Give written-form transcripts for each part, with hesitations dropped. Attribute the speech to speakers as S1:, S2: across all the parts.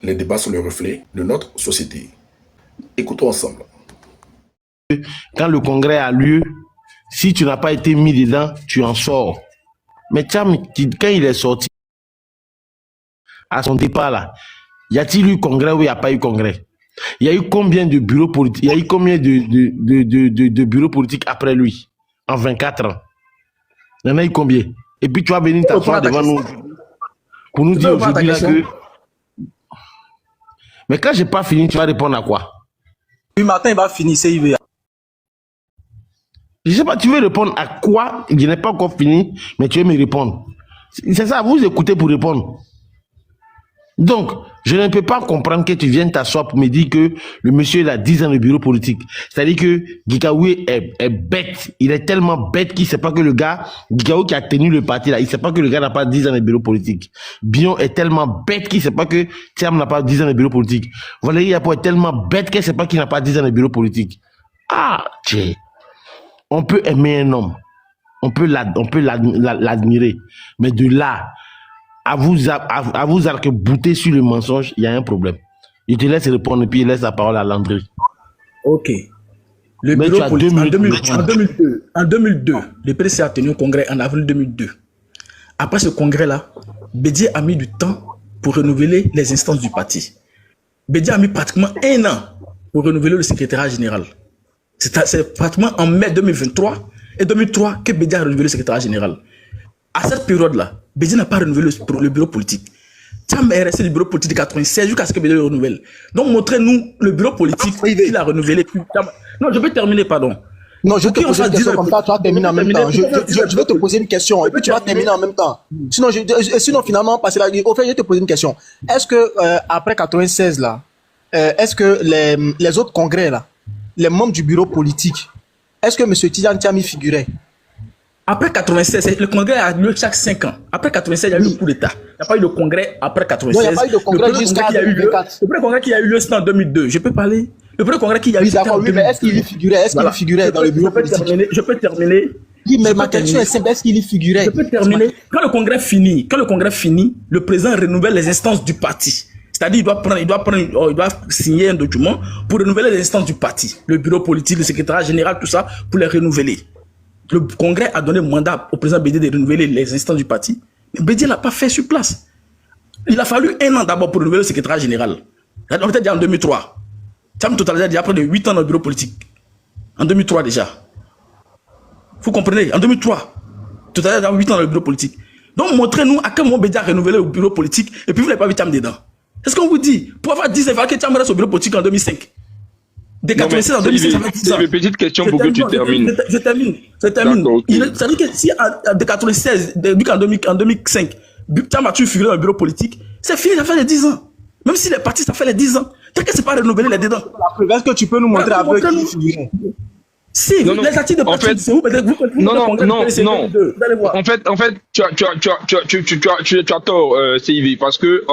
S1: Les débats sont le reflet de notre société. Écoutons ensemble.
S2: Quand le congrès a lieu, si tu n'as pas été mis dedans, tu en sors. Mais Thiam, quand il est sorti, à son départ là, y a-t-il eu congrès ou il n'y a pas eu congrès? Il y a eu combien de bureaux politiques? Il y a eu combien de bureaux politiques après lui? En 24 ans. Il y en a eu combien? Et puis tu vas venir t'asseoir devant nous pour nous dire aujourd'hui là que... Mais quand j'ai pas fini, tu vas répondre à quoi?
S3: Oui, Martin, il va finir, c'est IV.
S2: Je sais pas, tu veux répondre à quoi? Je n'ai pas encore fini, mais tu veux me répondre. C'est ça, vous écoutez pour répondre. Donc, je ne peux pas comprendre que tu viennes t'asseoir pour me dire que le monsieur il a 10 ans de bureau politique. C'est-à-dire que Gikawi est bête. Il est tellement bête qu'il ne sait pas que le gars, Gikawi qui a tenu le parti là, il ne sait pas que le gars n'a pas 10 ans de bureau politique. Bion est tellement bête qu'il ne sait pas que Thiam n'a pas 10 ans de bureau politique. Valérie Yapo est tellement bête qu'elle ne sait pas qu'il n'a pas 10 ans de bureau politique. Ah, tiens. On peut aimer un homme. On peut l'admirer. Mais de là, à vous arc-bouter sur le mensonge, il y a un problème. Je te laisse répondre et puis je laisse la parole à Landry.
S3: Ok. Le bureau politique, en 2002, le PDC a tenu un congrès en avril 2002. Après ce congrès-là, Bédié a mis du temps pour renouveler les instances du parti. Bédié a mis pratiquement 1 an pour renouveler le secrétariat général. C'est pratiquement en mai 2023 et 2003 que Bédié a renouvelé le secrétariat général. À cette période-là, Bédié n'a pas renouvelé le bureau politique. Thiam est resté le bureau politique de 96 jusqu'à ce que Bédié le renouvelle. Donc, montrez-nous le bureau politique qu'il a renouvelé. Non, je peux terminer, pardon.
S4: Non, je vais te poser une question comme ça, tu vas terminer en même temps. Je vais te poser une question et puis tu vas terminer en même temps. Sinon finalement, parce que là, au fait, je vais te poser une question. Est-ce que, après 96, là, est-ce que les autres congrès, là, les membres du bureau politique, est-ce que M. Tidjane Thiam y figurait?
S3: Après 96, le congrès a lieu chaque 5 ans. Après 96, il y a eu le coup d'État. Il n'y a pas eu de congrès après 96.
S4: Non, il n'y a pas eu de congrès jusqu'à 2024.
S3: Le premier congrès qui a eu lieu, c'était en 2002. Je peux parler? Le premier congrès qui a eu lieu,
S4: d'accord, oui, mais est-ce qu'il y figurait? Est-ce qu'il y figurait dans le bureau politique?
S3: Je peux terminer.
S4: Oui, mais ma question est simple, est-ce qu'il y figurait?
S3: Je peux terminer. Quand le congrès finit, le président renouvelle les instances du parti. C'est-à-dire, il doit signer un document pour renouveler les instances du parti. Le bureau politique, le secrétariat général, tout ça, pour les renouveler. Le congrès a donné mandat au président Bédié de renouveler les instances du parti. Mais Bédié ne l'a pas fait sur place. Il a fallu 1 an d'abord pour renouveler le secrétariat général. On était déjà en 2003. Thiam totalisé déjà près de 8 ans dans le bureau politique. En 2003 déjà. Vous comprenez? En 2003. Totalisé déjà 8 ans dans le bureau politique. Donc montrez-nous à quel moment Bédié a renouvelé le bureau politique et puis vous n'avez pas vu Thiam dedans. C'est ce qu'on vous dit. Pour avoir 10 ans, il fallait que Thiam reste au bureau politique en 2005. De 96 en 2005, ça fait 10 ans.
S5: C'est une petite question pour que tu termines.
S3: Je termine. Ça veut dire que si de 96, en 2005, Thiam a toujours figuré dans le bureau politique, c'est fini, ça fait les 10 ans. Même si les partis, ça fait les 10 ans. Tant que c'est pas renouvelé les dedans.
S4: Est-ce que tu peux nous montrer un peu qui figurait?
S3: Si, les articles de parti, c'est où?
S5: Non. En fait, tu as tort, CIV, parce que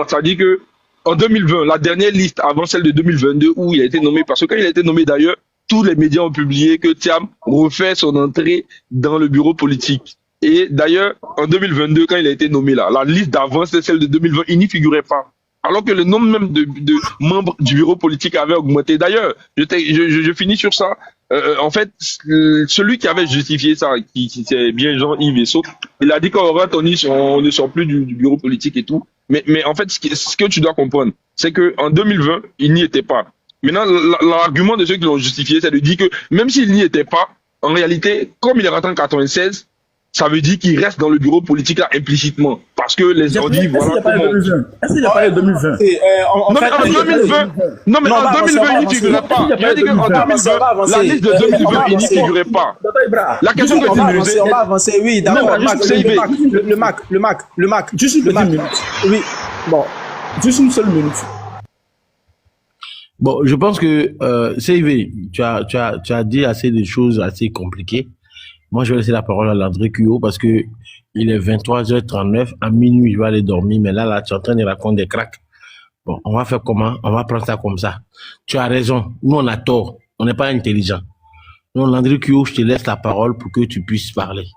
S5: ça dit que en 2020, la dernière liste avant celle de 2022 où il a été nommé, parce que quand il a été nommé d'ailleurs, tous les médias ont publié que Thiam refait son entrée dans le bureau politique. Et d'ailleurs, en 2022, quand il a été nommé là, la liste d'avant, c'est celle de 2020, il n'y figurait pas. Alors que le nombre même de membres du bureau politique avait augmenté. D'ailleurs, je finis sur ça. En fait, celui qui avait justifié ça, qui c'est bien Jean-Yves Esso, il a dit qu'en on ne sort plus du bureau politique et tout. Mais en fait, ce que tu dois comprendre, c'est que en 2020, il n'y était pas. Maintenant, l'argument de ceux qui l'ont justifié, c'est de dire que même s'il n'y était pas, en réalité, comme il est rentré en 96, ça veut dire qu'il reste dans le bureau politique là implicitement. Parce que les gens disent, voilà comment...
S3: Est-ce qu'il n'y a pas eu 2020?
S5: Non, mais en 2020, il n'y figurait pas. Il a dit qu'en 2020, la liste de 2020, il n'y figurait pas. La question que tu me disais...
S4: On va avancer, oui, d'accord. Le Mac.
S3: Juste une petite minute.
S4: Oui, bon.
S3: Juste une seule minute.
S2: Bon, je pense que, CIV, tu as dit assez de choses assez compliquées. Moi, je vais laisser la parole à Landry Cuyo parce que il est 23h39. À minuit, je vais aller dormir. Mais là, tu es en train de raconter des cracks. Bon, on va faire comment? On va prendre ça comme ça. Tu as raison. Nous, on a tort. On n'est pas intelligent. Donc, Landry Cuyo, je te laisse la parole pour que tu puisses parler.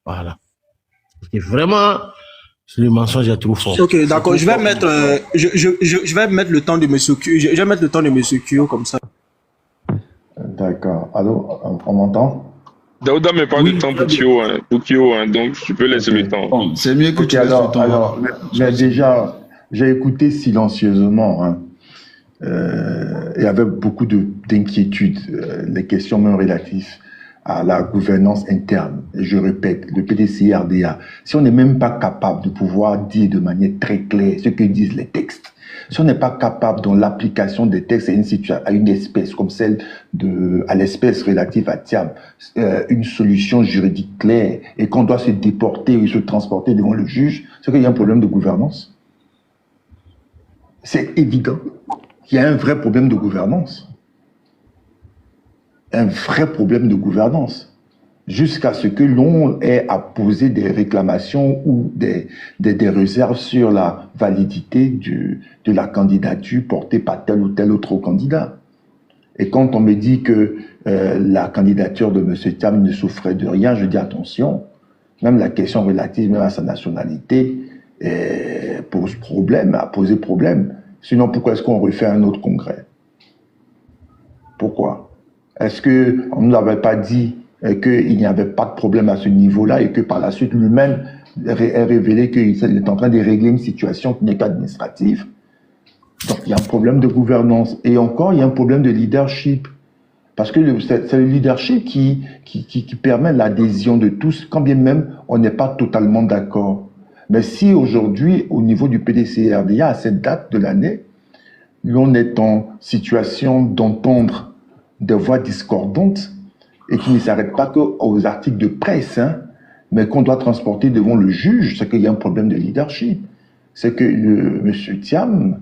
S2: Voilà. Et vraiment, Le mensonge est trop fort.
S4: Ok, d'accord. Je vais mettre, je vais mettre le temps de Monsieur Q. Je vais mettre le temps de Monsieur Q comme ça.
S6: D'accord. Allô, on m'entend?
S5: Daouda me parle de temps pour Kyo, donc tu peux laisser le temps.
S7: Bon, c'est mieux que
S6: Ok,
S7: tu laisses le temps.
S6: alors, mais déjà, j'ai écouté silencieusement, hein. Il y avait beaucoup d'inquiétudes, les questions même relatives à la gouvernance interne. Et je répète, le PDCI-RDA, si on n'est même pas capable de pouvoir dire de manière très claire ce que disent les textes, si on n'est pas capable dans l'application des textes à une espèce comme celle à l'espèce relative à Thiam, une solution juridique claire et qu'on doit se déporter ou se transporter devant le juge, c'est qu'il y a un problème de gouvernance. C'est évident qu'il y a un vrai problème de gouvernance. Un vrai problème de gouvernance. Jusqu'à ce que l'on ait à poser des réclamations ou des réserves sur la validité de la candidature portée par tel ou tel autre candidat. Et quand on me dit que la candidature de M. Thiam ne souffrait de rien, je dis attention, même la question relative même à sa nationalité pose problème, a posé problème. Sinon, pourquoi est-ce qu'on refait un autre congrès? Pourquoi? Est-ce qu'on ne nous avait pas dit qu'il n'y avait pas de problème à ce niveau-là et que par la suite lui-même a révélé qu'il est en train de régler une situation qui n'est qu'administrative? Donc il y a un problème de gouvernance. Et encore, il y a un problème de leadership. Parce que c'est le leadership qui permet l'adhésion de tous, quand bien même on n'est pas totalement d'accord. Mais si aujourd'hui, au niveau du PDCI-RDA, à cette date de l'année, l'on est en situation d'entendre des voix discordantes et qui ne s'arrêtent pas qu'aux articles de presse, hein, mais qu'on doit transporter devant le juge, c'est qu'il y a un problème de leadership. C'est que M. Thiam,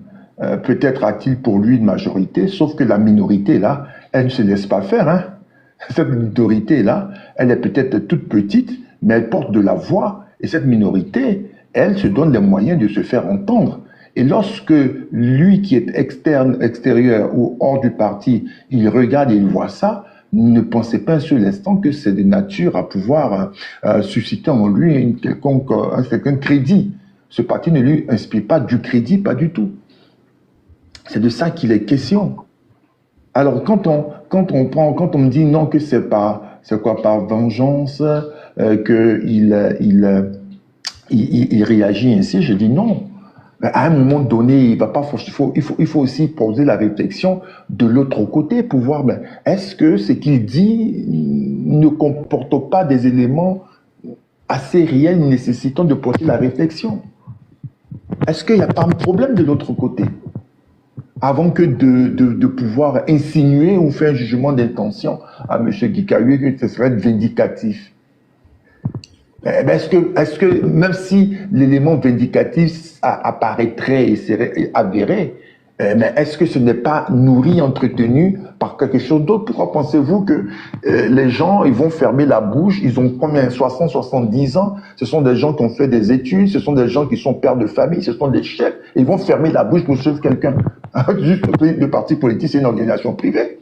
S6: peut-être a-t-il pour lui une majorité, sauf que la minorité, là, elle ne se laisse pas faire. Hein. Cette minorité-là, elle est peut-être toute petite, mais elle porte de la voix. Et cette minorité, elle se donne les moyens de se faire entendre. Et lorsque lui qui est extérieur ou hors du parti, il regarde et il voit ça, ne pensez pas un seul instant que c'est de nature à pouvoir susciter en lui un certain crédit. Ce parti ne lui inspire pas du crédit, pas du tout. C'est de ça qu'il est question. Alors quand on me dit non, que c'est par vengeance il réagit ainsi, je dis non. À un moment donné, il faut aussi poser la réflexion de l'autre côté pour voir, est-ce que ce qu'il dit ne comporte pas des éléments assez réels nécessitant de poser la réflexion? Est-ce qu'il n'y a pas un problème de l'autre côté? Avant que de pouvoir insinuer ou faire un jugement d'intention à M. Guikawe que ce serait vindicatif. Est-ce que même si l'élément vindicatif apparaîtrait et serait avéré, mais est-ce que ce n'est pas nourri, entretenu par quelque chose d'autre? Pourquoi pensez-vous que les gens, ils vont fermer la bouche? Ils ont combien? 60, 70 ans? Ce sont des gens qui ont fait des études, ce sont des gens qui sont pères de famille, ce sont des chefs. Ils vont fermer la bouche pour suivre quelqu'un. Juste le parti politique, c'est une organisation privée.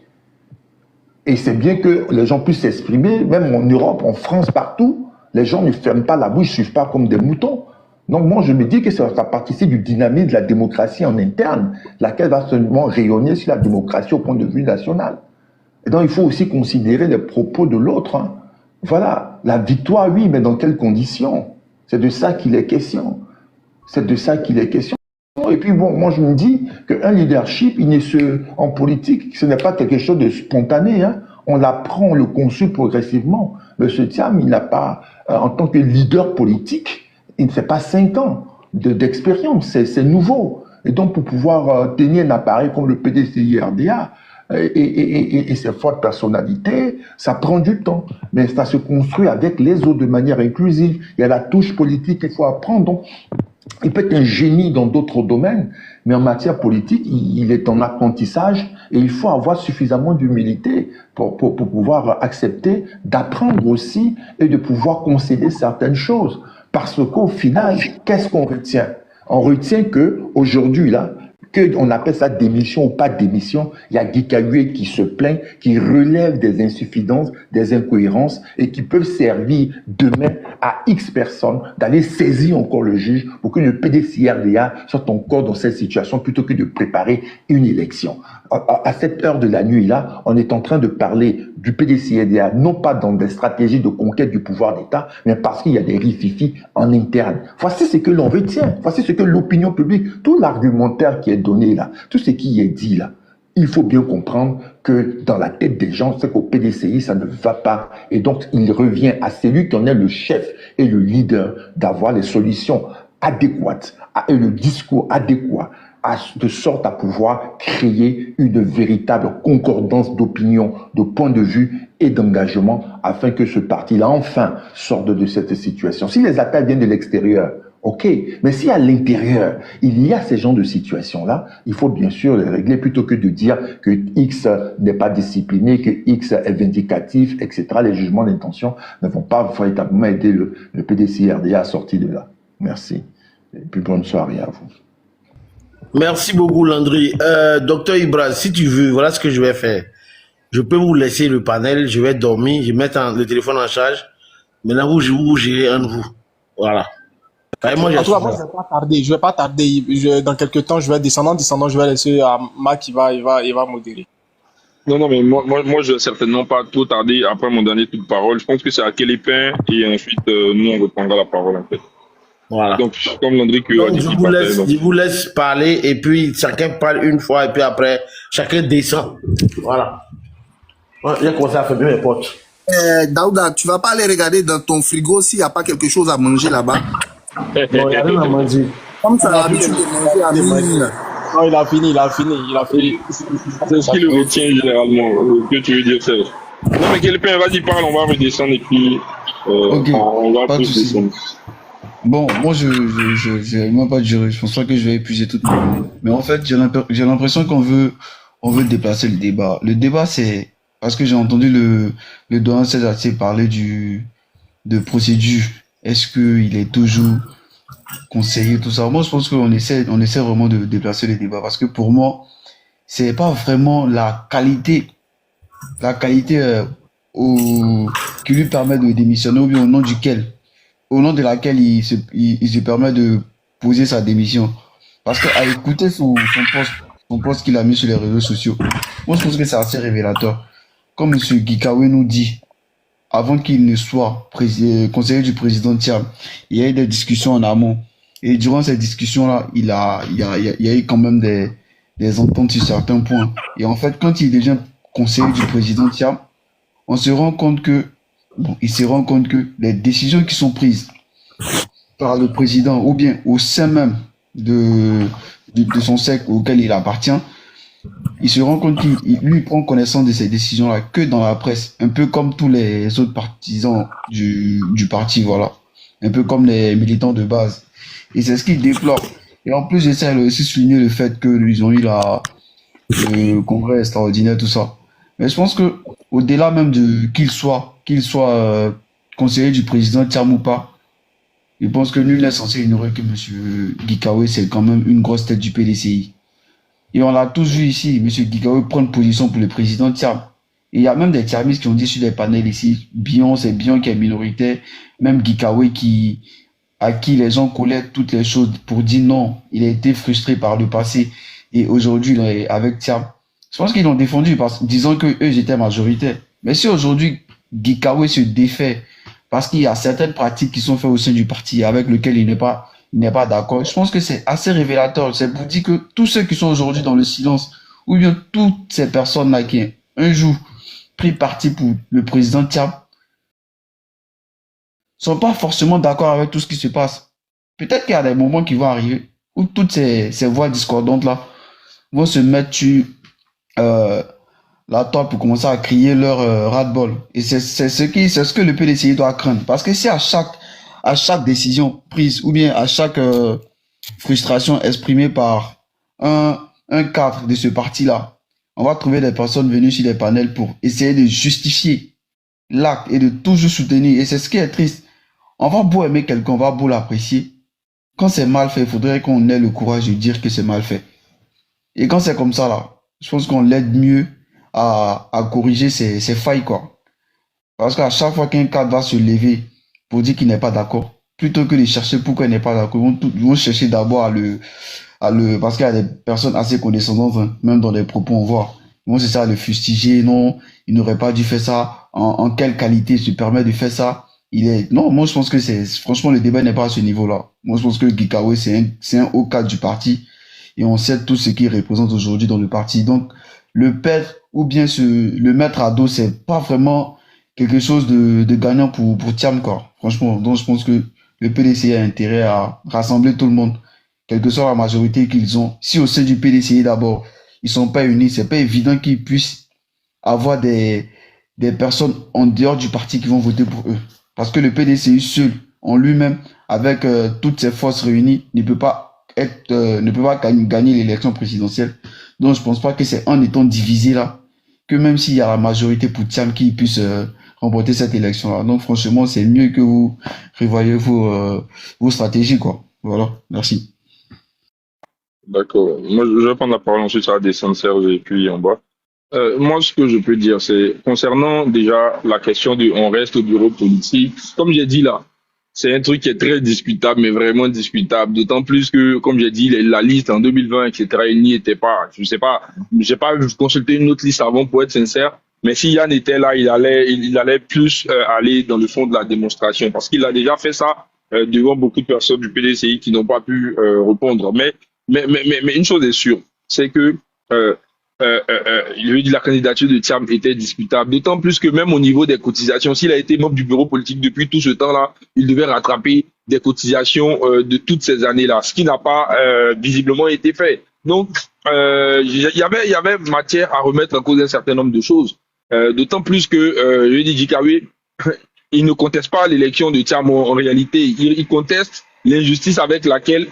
S6: Et c'est bien que les gens puissent s'exprimer, même en Europe, en France, partout. Les gens ne ferment pas la bouche, ne suivent pas comme des moutons. Donc moi, je me dis que ça participe du dynamisme de la démocratie en interne, laquelle va seulement rayonner sur la démocratie au point de vue national. Et donc il faut aussi considérer les propos de l'autre. Hein. Voilà, la victoire, oui, mais dans quelles conditions? C'est de ça qu'il est question. C'est de ça qu'il est question. Et puis bon, moi je me dis qu'un leadership, en politique, ce n'est pas quelque chose de spontané. Hein. On l'apprend, on le conçoit progressivement. M. Thiam, il n'a pas, en tant que leader politique, il ne fait pas 5 ans d'expérience, c'est nouveau. Et donc, pour pouvoir tenir un appareil comme le PDCI-RDA et ses fortes personnalités, ça prend du temps. Mais ça se construit avec les autres de manière inclusive. Il y a la touche politique qu'il faut apprendre. Donc, il peut être un génie dans d'autres domaines, mais en matière politique, il est en apprentissage et il faut avoir suffisamment d'humilité pour pouvoir accepter, d'apprendre aussi et de pouvoir concéder certaines choses. Parce qu'au final, qu'est-ce qu'on retient? On retient que aujourd'hui là, qu'on appelle ça démission ou pas démission, il y a Guikaoué qui se plaint, qui relève des insuffisances, des incohérences et qui peuvent servir demain à X personnes d'aller saisir encore le juge pour que le PDCRDA soit encore dans cette situation plutôt que de préparer une élection. À cette heure de la nuit-là, on est en train de parler du PDCRDA, non pas dans des stratégies de conquête du pouvoir d'État, mais parce qu'il y a des rififis en interne. Voici ce que l'on retient, voici ce que l'opinion publique, tout l'argumentaire qui est donné là, tout ce qui est dit là, il faut bien comprendre que dans la tête des gens, c'est qu'au PDCI, ça ne va pas. Et donc, il revient à celui qui en est le chef et le leader d'avoir les solutions adéquates et le discours adéquat, de sorte à pouvoir créer une véritable concordance d'opinion, de point de vue et d'engagement afin que ce parti-là enfin sorte de cette situation. Si les appels viennent de l'extérieur, ok, mais si à l'intérieur, il y a ces genres de situations-là, il faut bien sûr les régler plutôt que de dire que X n'est pas discipliné, que X est vindicatif, etc. Les jugements d'intention ne vont pas véritablement aider le PDCRDA à sortir de là. Merci. Et puis bonne soirée à vous.
S2: Merci beaucoup, Landry. Docteur Ibra, si tu veux, voilà ce que je vais faire. Je peux vous laisser le panel, je vais dormir, je vais mettre le téléphone en charge. Maintenant, vous gérez un de vous. Voilà.
S4: Moi, je vais pas tarder. Dans quelques temps, je vais descendre, je vais laisser à Mac qui va modérer.
S5: Non, mais moi, je vais certainement pas trop tarder après mon dernier tour de parole. Je pense que c'est à Kelépin et ensuite, nous, on reprendra la parole, en fait.
S2: Voilà.
S5: Donc, comme Landry a dit,
S2: je vous laisse parler et puis chacun parle une fois et puis après, chacun descend. Voilà. J'ai commencé à fermer mes portes.
S7: Daouda, tu vas pas aller regarder dans ton frigo s'il n'y a pas quelque chose à manger là-bas?
S2: Non, il n'y a rien à manger.
S7: Comme ça, l'habitude de manger à minuit.
S4: Non, il a fini.
S5: C'est ce qui le retient généralement, que tu veux dire, Serge. Non, mais Kelépin, vas-y, parle, on va redescendre et puis on va plus descendre.
S8: Bon, moi, je vais même pas durer. Je pense pas que je vais épuiser toute ma journée. Mais en fait, j'ai l'impression qu'on veut déplacer le débat. Le débat, c'est parce que j'ai entendu le doyen César parler de procédure. Est-ce qu'il est toujours conseillé, tout ça? Moi, je pense qu'on essaie vraiment de déplacer le débat parce que pour moi, c'est pas vraiment la qualité qui lui permet de démissionner ou bien au nom de laquelle il se permet de poser sa démission. Parce qu'à écouter son post qu'il a mis sur les réseaux sociaux, moi je pense que c'est assez révélateur. Comme M. Guikaoué nous dit, avant qu'il ne soit conseiller du président Thiam, il y a eu des discussions en amont. Et durant ces discussions-là, il y a eu quand même des ententes sur certains points. Et en fait, quand il devient conseiller du président Thiam, il se rend compte que les décisions qui sont prises par le président ou bien au sein même de son cercle auquel il appartient, il se rend compte qu'il prend connaissance de ces décisions-là que dans la presse, un peu comme tous les autres partisans du parti, voilà. Un peu comme les militants de base. Et c'est ce qu'il déplore. Et en plus, j'essaie de aussi souligner le fait qu'ils ont eu le congrès extraordinaire, tout ça. Mais je pense que au-delà même de qu'il soit conseiller du président Thiam ou pas, je pense que nul n'est censé ignorer que M. Guikaoué, c'est quand même une grosse tête du PDCI. Et on l'a tous vu ici, M. Guikaoué prendre position pour le président Thiam. Et il y a même des Thiamistes qui ont dit sur les panels ici, c'est Bion qui est minoritaire, même Guikaoué à qui les gens collaient toutes les choses pour dire non, il a été frustré par le passé et aujourd'hui il est avec Thiam. Je pense qu'ils l'ont défendu disant que eux étaient majoritaires. Mais si aujourd'hui Guikaoué se défait parce qu'il y a certaines pratiques qui sont faites au sein du parti avec lesquelles il n'est pas d'accord, je pense que c'est assez révélateur. C'est pour dire que tous ceux qui sont aujourd'hui dans le silence, ou bien toutes ces personnes-là qui un jour pris parti pour le président Thiam, sont pas forcément d'accord avec tout ce qui se passe. Peut-être qu'il y a des moments qui vont arriver où toutes ces voix discordantes-là vont se mettre sur la table pour commencer à crier leur ras-le-bol. Et c'est ce que le PDCI doit craindre. Parce que si à chaque décision prise ou bien à chaque frustration exprimée par un cadre de ce parti-là, on va trouver des personnes venues sur les panels pour essayer de justifier l'acte et de toujours soutenir. Et c'est ce qui est triste. On va beau aimer quelqu'un, on va beau l'apprécier. Quand c'est mal fait, il faudrait qu'on ait le courage de dire que c'est mal fait. Et quand c'est comme ça, là, je pense qu'on l'aide mieux à corriger ses failles, quoi. Parce qu'à chaque fois qu'un cadre va se lever pour dire qu'il n'est pas d'accord, plutôt que de chercher pourquoi il n'est pas d'accord, ils vont chercher d'abord parce qu'il y a des personnes assez condescendantes, hein, même dans les propos, on voit. Ils vont chercher à le fustiger, non, il n'aurait pas dû faire ça, en quelle qualité il se permet de faire ça. Non, moi je pense que franchement, le débat n'est pas à ce niveau-là. Moi je pense que Gikawe, c'est un haut cadre du parti, et on sait tout ce qu'il représente aujourd'hui dans le parti. Donc, le perdre, ou bien le mettre à dos, c'est pas vraiment quelque chose de gagnant pour Thiam, quoi. Franchement, donc je pense que le PDCI a intérêt à rassembler tout le monde, quelle que soit la majorité qu'ils ont. Si au sein du PDCI d'abord, ils sont pas unis, c'est pas évident qu'ils puissent avoir des personnes en dehors du parti qui vont voter pour eux. Parce que le PDCI seul, en lui-même, avec toutes ses forces réunies, ne peut pas gagner l'élection présidentielle. Donc je pense pas que c'est en étant divisé là, que même s'il y a la majorité pour Thiam qui puisse remporter cette élection-là. Donc franchement, c'est mieux que vous revoyez vos stratégies, quoi. Voilà, merci.
S5: D'accord. Moi, je vais prendre la parole ensuite à descendre Serge et puis en bas. Moi, ce que je peux dire, c'est concernant déjà la question du on reste au bureau politique. Comme j'ai dit là, c'est un truc qui est très discutable, mais vraiment discutable. D'autant plus que, comme j'ai dit, la liste en 2020, etc., il n'y était pas. Je sais pas, j'ai pas consulté une autre liste avant pour être sincère. Mais si Yann était là, il allait plus aller dans le fond de la démonstration, parce qu'il a déjà fait ça devant beaucoup de personnes du PDCI qui n'ont pas pu répondre. Mais une chose est sûre, c'est que je veux dire, la candidature de Thiam était discutable. D'autant plus que même au niveau des cotisations, s'il a été membre du bureau politique depuis tout ce temps-là, il devait rattraper des cotisations de toutes ces années-là, ce qui n'a pas visiblement été fait. Donc, il y avait matière à remettre en cause un certain nombre de choses. D'autant plus que, je veux dire, Jikawe, il ne conteste pas l'élection de Thiam en réalité. Il conteste l'injustice avec laquelle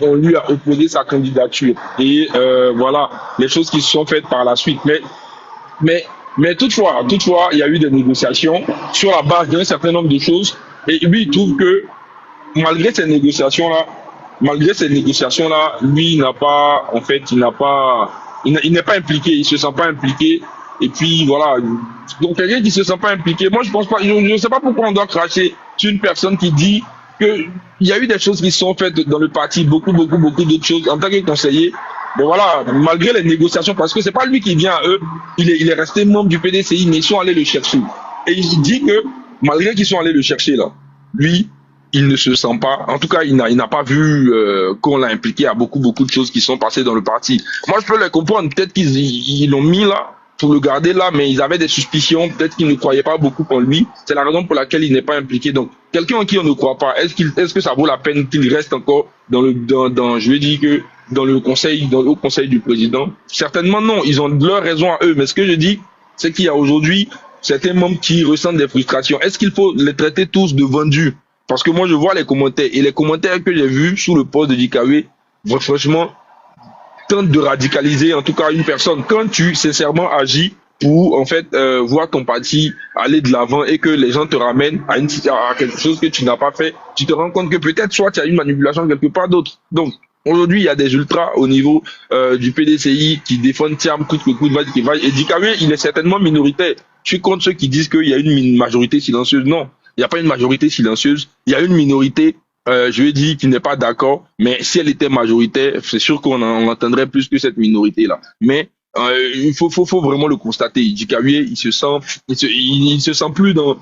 S5: on lui a opposé sa candidature. Et voilà, les choses qui se sont faites par la suite. Mais toutefois, il y a eu des négociations sur la base d'un certain nombre de choses. Et lui, il trouve que malgré ces négociations-là, lui, il n'est pas impliqué, il se sent pas impliqué. Et puis voilà. Donc quelqu'un qui se sent pas impliqué, moi je pense pas, je ne sais pas pourquoi on doit cracher sur une personne qui dit que il y a eu des choses qui sont faites dans le parti, beaucoup d'autres choses en tant que conseiller. Mais voilà, malgré les négociations, parce que c'est pas lui qui vient à eux, il est resté membre du PDCI, mais ils sont allés le chercher. Et il dit que malgré qu'ils sont allés le chercher là, lui, il ne se sent pas, en tout cas, il n'a pas vu qu'on l'a impliqué à beaucoup de choses qui sont passées dans le parti. Moi, je peux les comprendre, peut-être qu'ils l'ont mis là pour le garder là, mais ils avaient des suspicions, peut-être qu'ils ne croyaient pas beaucoup en lui. C'est la raison pour laquelle il n'est pas impliqué. Donc, quelqu'un en qui on ne croit pas, est-ce que ça vaut la peine qu'il reste encore je vais dire que dans le au conseil du président? Certainement non, ils ont leur raison à eux. Mais ce que je dis, c'est qu'il y a aujourd'hui certains membres qui ressentent des frustrations. Est-ce qu'il faut les traiter tous de vendus? Parce que moi, je vois les commentaires, et les commentaires que j'ai vus sous le post de Jikawe, franchement, tente de radicaliser en tout cas une personne. Quand tu sincèrement agis pour en fait voir ton parti aller de l'avant et que les gens te ramènent à quelque chose que tu n'as pas fait, tu te rends compte que peut-être soit tu as une manipulation quelque part d'autre. Donc aujourd'hui il y a des ultras au niveau du PDCI qui défendent Thiam coûte que coûte, vaille qui vaille, et Jikawe il est certainement minoritaire. Je suis contre ceux qui disent qu'il y a une majorité silencieuse. Non, il n'y a pas une majorité silencieuse, il y a une minorité je vais dire qu'il n'est pas d'accord, mais si elle était majoritaire, c'est sûr qu'on entendrait plus que cette minorité-là. Mais il faut vraiment le constater. Jikawe, il se sent plus dans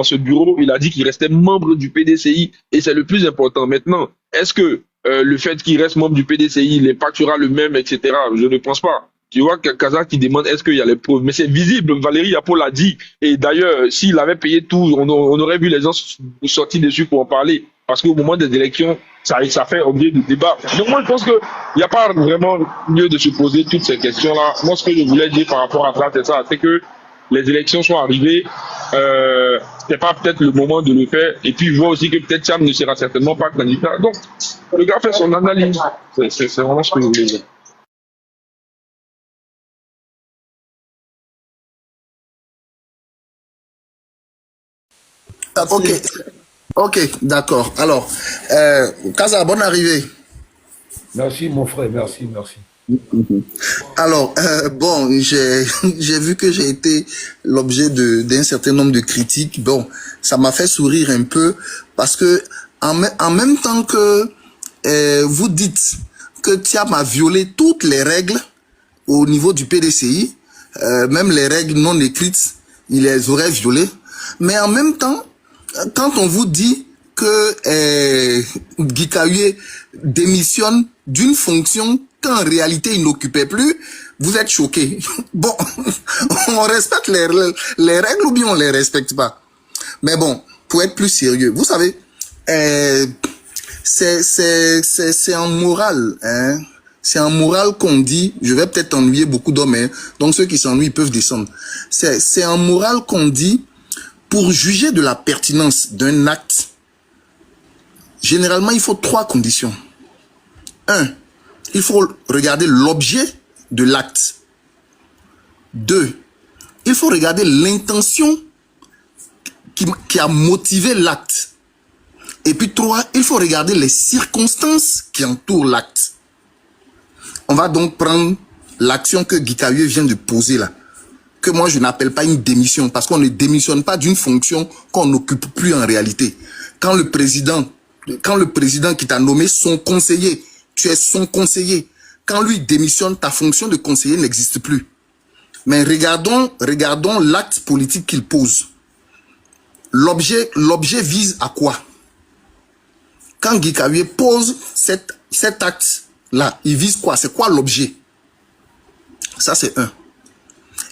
S5: ce bureau. Il a dit qu'il restait membre du PDCI et c'est le plus important. Maintenant, est-ce que le fait qu'il reste membre du PDCI, l'impact sera le même, etc. Je ne pense pas. Tu vois, Kaza qui demande est-ce qu'il y a les preuves. Mais c'est visible, Valérie Yapo l'a dit. Et d'ailleurs, s'il avait payé tout, on aurait vu les gens sortir dessus pour en parler. Parce qu'au moment des élections, ça fait objet de débat. Donc moi, je pense qu'il n'y a pas vraiment lieu de se poser toutes ces questions-là. Moi, ce que je voulais dire par rapport à ça, c'est ça. C'est que les élections sont arrivées. C'est pas peut-être le moment de le faire. Et puis, je vois aussi que peut-être Thiam ne sera certainement pas candidat. Donc, le gars fait son analyse. C'est vraiment ce que je voulais dire.
S7: Ok, d'accord. Alors, Kaza, bonne arrivée.
S9: Merci mon frère, merci.
S7: Alors, bon, j'ai vu que j'ai été l'objet d'un certain nombre de critiques. Bon, ça m'a fait sourire un peu parce que en même temps que vous dites que Thiam a violé toutes les règles au niveau du PDCI, même les règles non écrites, il les aurait violées. Mais en même temps, quand on vous dit que Guy Kahué démissionne d'une fonction qu'en réalité il n'occupait plus, vous êtes choqués. Bon, on respecte les règles ou bien on les respecte pas. Mais bon, pour être plus sérieux, vous savez, c'est en morale, hein. C'est en morale qu'on dit, je vais peut-être ennuyer beaucoup d'hommes, hein, donc ceux qui s'ennuient peuvent descendre. C'est en morale qu'on dit, pour juger de la pertinence d'un acte, généralement il faut 3 conditions. 1, il faut regarder l'objet de l'acte. 2, il faut regarder l'intention qui a motivé l'acte. Et puis 3, il faut regarder les circonstances qui entourent l'acte. On va donc prendre l'action que Guy Kahué vient de poser là, que moi je n'appelle pas une démission, parce qu'on ne démissionne pas d'une fonction qu'on n'occupe plus en réalité. Quand le président qui t'a nommé son conseiller, tu es son conseiller. Quand lui démissionne, ta fonction de conseiller n'existe plus. Mais regardons l'acte politique qu'il pose. L'objet vise à quoi? Quand Guy Kahué pose cet acte-là, il vise quoi? C'est quoi l'objet? Ça, c'est 1.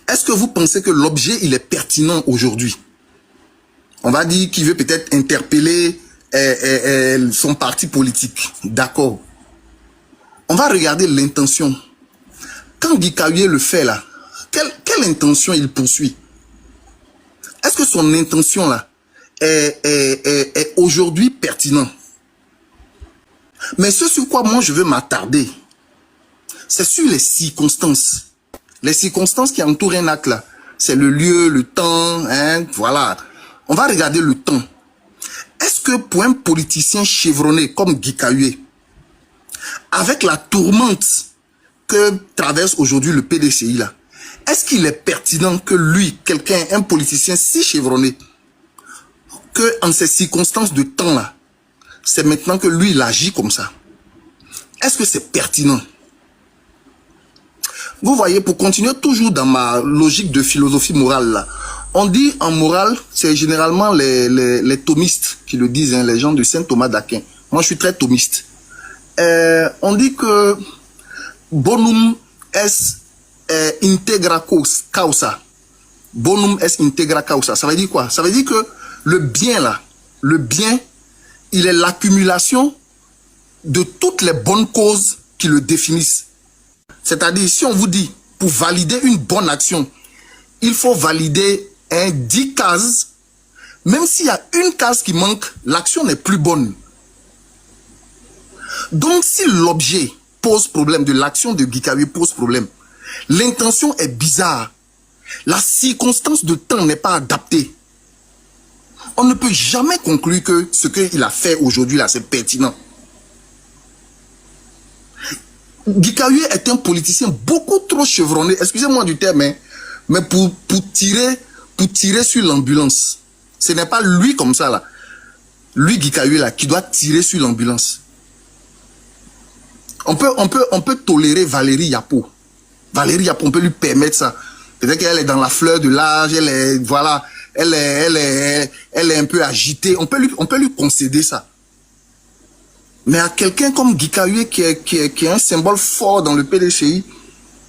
S7: Est-ce que vous pensez que l'objet, il est pertinent aujourd'hui? On va dire qu'il veut peut-être interpeller son parti politique. D'accord. On va regarder l'intention. Quand Guy Kahué le fait là, quelle intention il poursuit? Est-ce que son intention là est aujourd'hui pertinent? Mais ce sur quoi moi je veux m'attarder, c'est sur les circonstances. Les circonstances qui entourent un acte là. C'est le lieu, le temps, hein, voilà. On va regarder le temps. Est-ce que pour un politicien chevronné comme Guy Kahué, avec la tourmente que traverse aujourd'hui le PDCI là, est-ce qu'il est pertinent que lui, un politicien si chevronné, que en ces circonstances de temps là, c'est maintenant que lui il agit comme ça? Est-ce que c'est pertinent? Vous voyez, pour continuer toujours dans ma logique de philosophie morale là, on dit en morale, c'est généralement les thomistes qui le disent, hein, les gens de Saint Thomas d'Aquin. Moi je suis très thomiste. On dit que bonum est integra causa. Bonum est integra causa. Ça veut dire quoi? Ça veut dire que le bien là, il est l'accumulation de toutes les bonnes causes qui le définissent. C'est-à-dire, si on vous dit, pour valider une bonne action, il faut valider 10 cases, même s'il y a une case qui manque, l'action n'est plus bonne. Donc, si l'objet pose problème, de l'action de Guy Kahué pose problème, l'intention est bizarre, la circonstance de temps n'est pas adaptée, on ne peut jamais conclure que ce qu'il a fait aujourd'hui là, c'est pertinent. Guy Kahué est un politicien beaucoup trop chevronné, excusez-moi du terme, mais pour tirer sur l'ambulance. Ce n'est pas lui comme ça là, lui Guy Kahué là, qui doit tirer sur l'ambulance. On peut tolérer Valérie Yapo. Valérie Yapo, on peut lui permettre ça. Peut-être qu'elle est dans la fleur de l'âge, elle est un peu agitée. On peut lui concéder ça. Mais à quelqu'un comme Guy Kahué qui est un symbole fort dans le PDCI,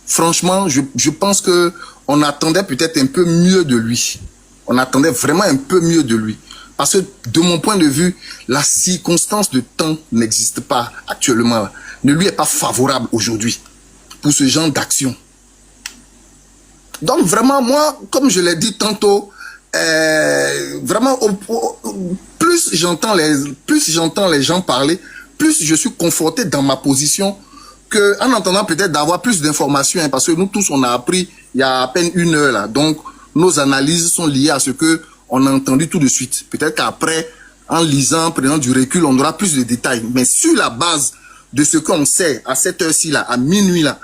S7: franchement, je pense que on attendait peut-être un peu mieux de lui. On attendait vraiment un peu mieux de lui. Parce que de mon point de vue, la circonstance de temps n'existe pas actuellement là. Ne lui est pas favorable aujourd'hui pour ce genre d'action. Donc vraiment, moi, comme je l'ai dit tantôt, vraiment, plus j'entends les gens parler, plus je suis conforté dans ma position qu'en entendant peut-être d'avoir plus d'informations, hein, parce que nous tous, on a appris il y a à peine 1 heure là. Donc, nos analyses sont liées à ce que on a entendu tout de suite. Peut-être qu'après, en lisant, prenant du recul, on aura plus de détails. Mais sur la base de ce qu'on sait à cette heure-ci là, à minuit là,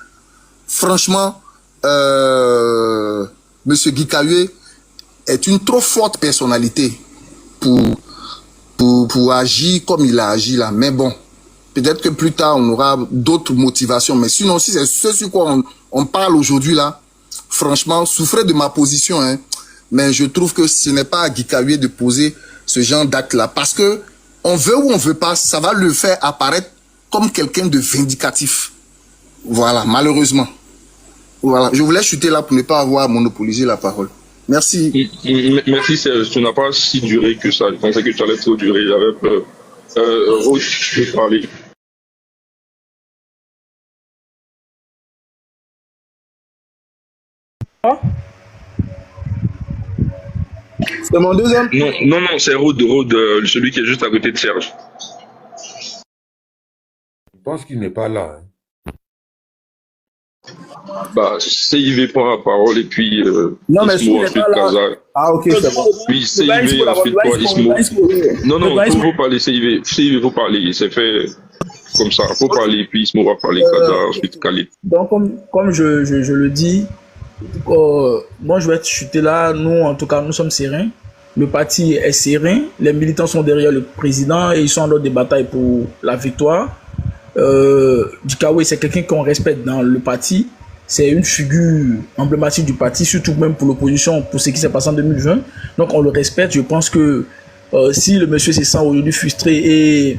S7: franchement, Monsieur Guy Kayoué est une trop forte personnalité pour agir comme il a agi là. Mais bon, peut-être que plus tard, on aura d'autres motivations. Mais sinon, si c'est ce sur quoi on parle aujourd'hui là, franchement, souffrez de ma position, hein. Mais je trouve que ce n'est pas à Guy Kayoué de poser ce genre d'acte là. Parce que on veut ou on veut pas, ça va le faire apparaître comme quelqu'un de vindicatif. Voilà, malheureusement. Voilà, je voulais chuter là pour ne pas avoir monopolisé la parole. Merci.
S5: Merci, Serge. Tu n'as pas si duré que ça. Je pensais que tu allais trop durer. J'avais peur. Rose, je peux parler.
S4: C'est mon deuxième.
S5: Non, c'est Rode, celui qui est juste à côté de Serge.
S1: Je pense qu'il n'est pas là. Hein.
S5: Bah, CIV prend la parole et puis
S4: non, mais
S5: Ismo, ensuite Kaza.
S4: Ah, ok, c'est bon.
S5: Puis CIV, ensuite toi, Ismo. Non, il faut parler CIV. CIV, faut parler. C'est fait comme ça. Faut parler, puis Ismo va parler Kaza, ensuite Khalid.
S3: Donc, comme je le dis, moi, je vais être chuté là. Nous, en tout cas, nous sommes sereins. Le parti est serein. Les militants sont derrière le président et ils sont en ordre de bataille pour la victoire. Guy Kayoué, c'est quelqu'un qu'on respecte dans le parti. C'est une figure emblématique du parti, surtout même pour l'opposition, pour ce qui s'est passé en 2020. Donc, on le respecte. Je pense que si le monsieur se sent aujourd'hui frustré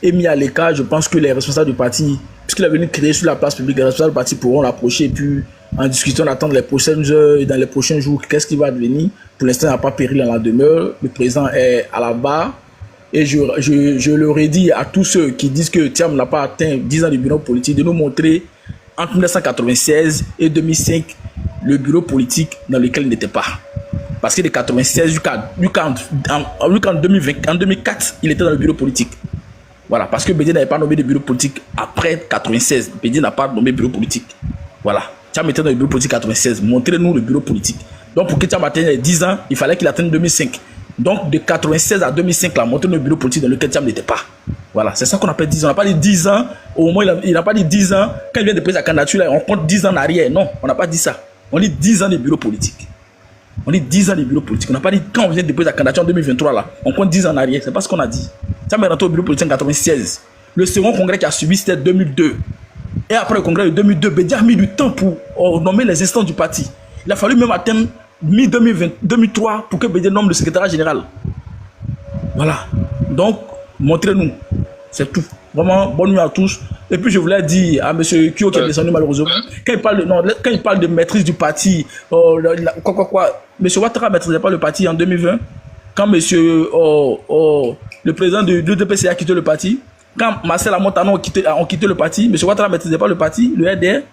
S3: et mis à l'écart, je pense que les responsables du parti, puisqu'il est venu créer sur la place publique, les responsables du parti pourront l'approcher et puis en discutant, attendre les prochaines heures et dans les prochains jours, qu'est-ce qui va devenir. Pour l'instant, il n'y a pas péril dans la demeure. Le président est à la barre. Et je leur ai dit à tous ceux qui disent que Thiam n'a pas atteint 10 ans de bureau politique de nous montrer entre 1996 et 2005 le bureau politique dans lequel il n'était pas. Parce que de 1996 jusqu'en 2004, il était dans le bureau politique. Voilà, parce que Bédié n'avait pas nommé de bureau politique après 1996. Bédié n'a pas nommé de bureau politique. Voilà, Thiam était dans le bureau politique 1996. Montrez-nous le bureau politique. Donc pour que Thiam atteigne 10 ans, il fallait qu'il atteigne 2005. Donc, de 1996 à 2005, là, monter le bureau politique dans lequel Thiam n'était pas. Voilà, c'est ça qu'on appelle 10 ans. On n'a pas dit 10 ans, au moins, il n'a pas dit 10 ans, quand il vient de poser sa candidature, là, on compte 10 ans en arrière. Non, on n'a pas dit ça. On dit 10 ans de bureau politique. On dit 10 ans de bureau politique. On n'a pas dit quand on vient de déposer sa candidature en 2023, là, on compte 10 ans en arrière. C'est pas ce qu'on a dit. Thiam est rentré au bureau politique en 1996. Le second congrès qui a suivi, c'était 2002. Et après le congrès de 2002, Bédié a mis du temps pour nommer les instances du parti. Il a fallu même atteindre mi-2023 pour que Bédié nomme le secrétaire général. Voilà. Donc, montrez-nous. C'est tout. Vraiment, bonne nuit à tous. Et puis, je voulais dire à M. Kyo qui est descendu malheureusement, quand il parle de maîtrise du parti, M. Ouattara ne maîtrisait pas le parti en 2020. Quand le président de l'UDPC a quitté le parti, quand Marcel Amontano ont quitté le parti, M. Ouattara ne maîtrisait pas le parti, le RDR.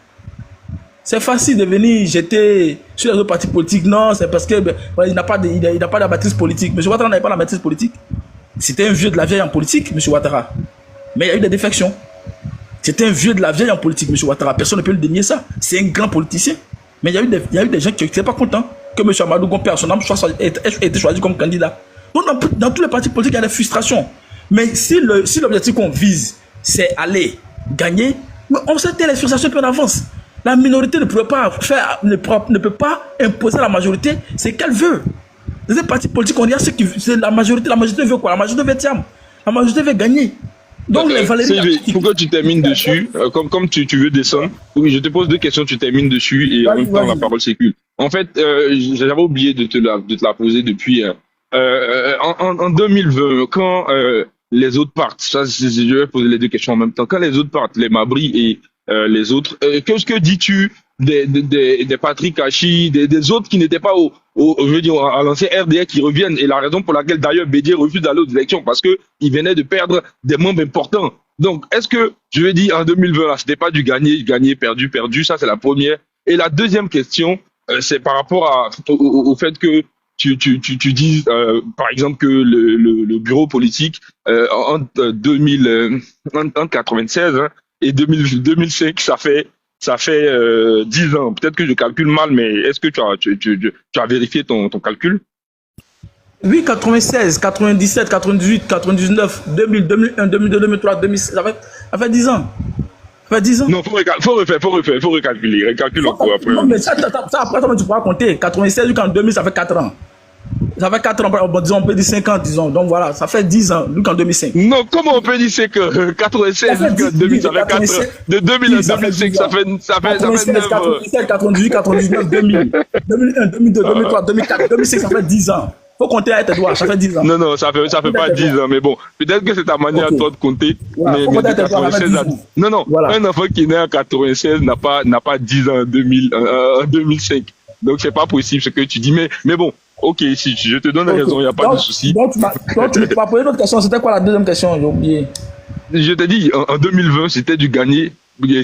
S3: C'est facile de venir jeter sur les autres partis politiques. Non, c'est parce qu'il n'a pas de maîtrise politique. M. Ouattara n'avait pas la maîtrise politique. C'était un vieux de la vieille en politique, M. Ouattara. Mais il y a eu des défections. C'était un vieux de la vieille en politique, M. Ouattara. Personne ne peut le dénier ça. C'est un grand politicien. Mais il y a eu des gens qui n'étaient pas contents que M. Amadou Gompé, à son âme, ait été choisi comme candidat. Donc, dans tous les partis politiques, il y a des frustrations. Mais si l'objectif qu'on vise, c'est aller gagner, on sait que les frustrations peuvent en avance. La minorité ne peut pas imposer à la majorité ce qu'elle veut. Dans les partis politiques, on dit c'est la majorité veut quoi? La majorité veut Thiam. La majorité veut gagner. Donc les Valérie...
S5: Il faut que tu termines dessus, comme tu veux descendre. Oui, je te pose deux questions, tu termines dessus et en même temps la parole circule. En fait, j'avais oublié de te la poser depuis. En 2020, quand les autres partent, ça, je vais poser les deux questions en même temps. Quand les autres partent, les Mabri et les autres, qu'est-ce que dis-tu des Patrick Hachi, des autres qui n'étaient pas je veux dire, à l'ancien RDR qui reviennent, et la raison pour laquelle d'ailleurs Bédié refuse d'aller aux élections, parce que il venait de perdre des membres importants. Donc, est-ce que, je veux dire, en 2020, là, c'était pas du gagner, perdu, ça c'est la première. Et la deuxième question, c'est par rapport au fait que tu dis, par exemple, que le bureau politique, entre 1996 et 2005, ça fait 10 ans. Peut-être que je calcule mal, mais est-ce que tu as vérifié ton calcul?
S3: Oui, 96, 97, 98, 99, 2000, 2001, 2002, 2003, 2006, ça fait 10 ans. Ça fait 10 ans.
S5: Non, faut recalculer. Recalcule encore après.
S3: Non, mais ça, après, tu pourras compter. 96 jusqu'en 2000, ça fait 4 ans. Ça fait 4 ans, bon, disons, on peut dire 5 ans, disons. Donc voilà, ça fait 10 ans, jusqu'en 2005.
S5: Non, comment on peut dire c'est que 96 jusqu'en 2000, ça fait 4 ans. De 2000 à 2005, ça fait 9 ans.
S3: 97, 98, 99, 2000, 2001, 2002, 2003, 2004, 2005, ça fait 10 ans. Faut compter à tes doigts, ça fait 10 ans.
S5: Non, ça fait pas 10 ans, mais bon, peut-être que c'est ta manière toi de compter.
S3: Voilà,
S5: Mais de 96 à... Non, voilà. Un enfant qui est né en 96 n'a pas 10 ans en 2005. Donc c'est pas possible ce que tu dis, mais bon. Ok, si je te donne raison, il n'y a pas de souci.
S3: Donc, tu m'as posé notre question. C'était quoi la deuxième question? J'ai oublié.
S5: Je t'ai dit, en 2020, c'était du gagné,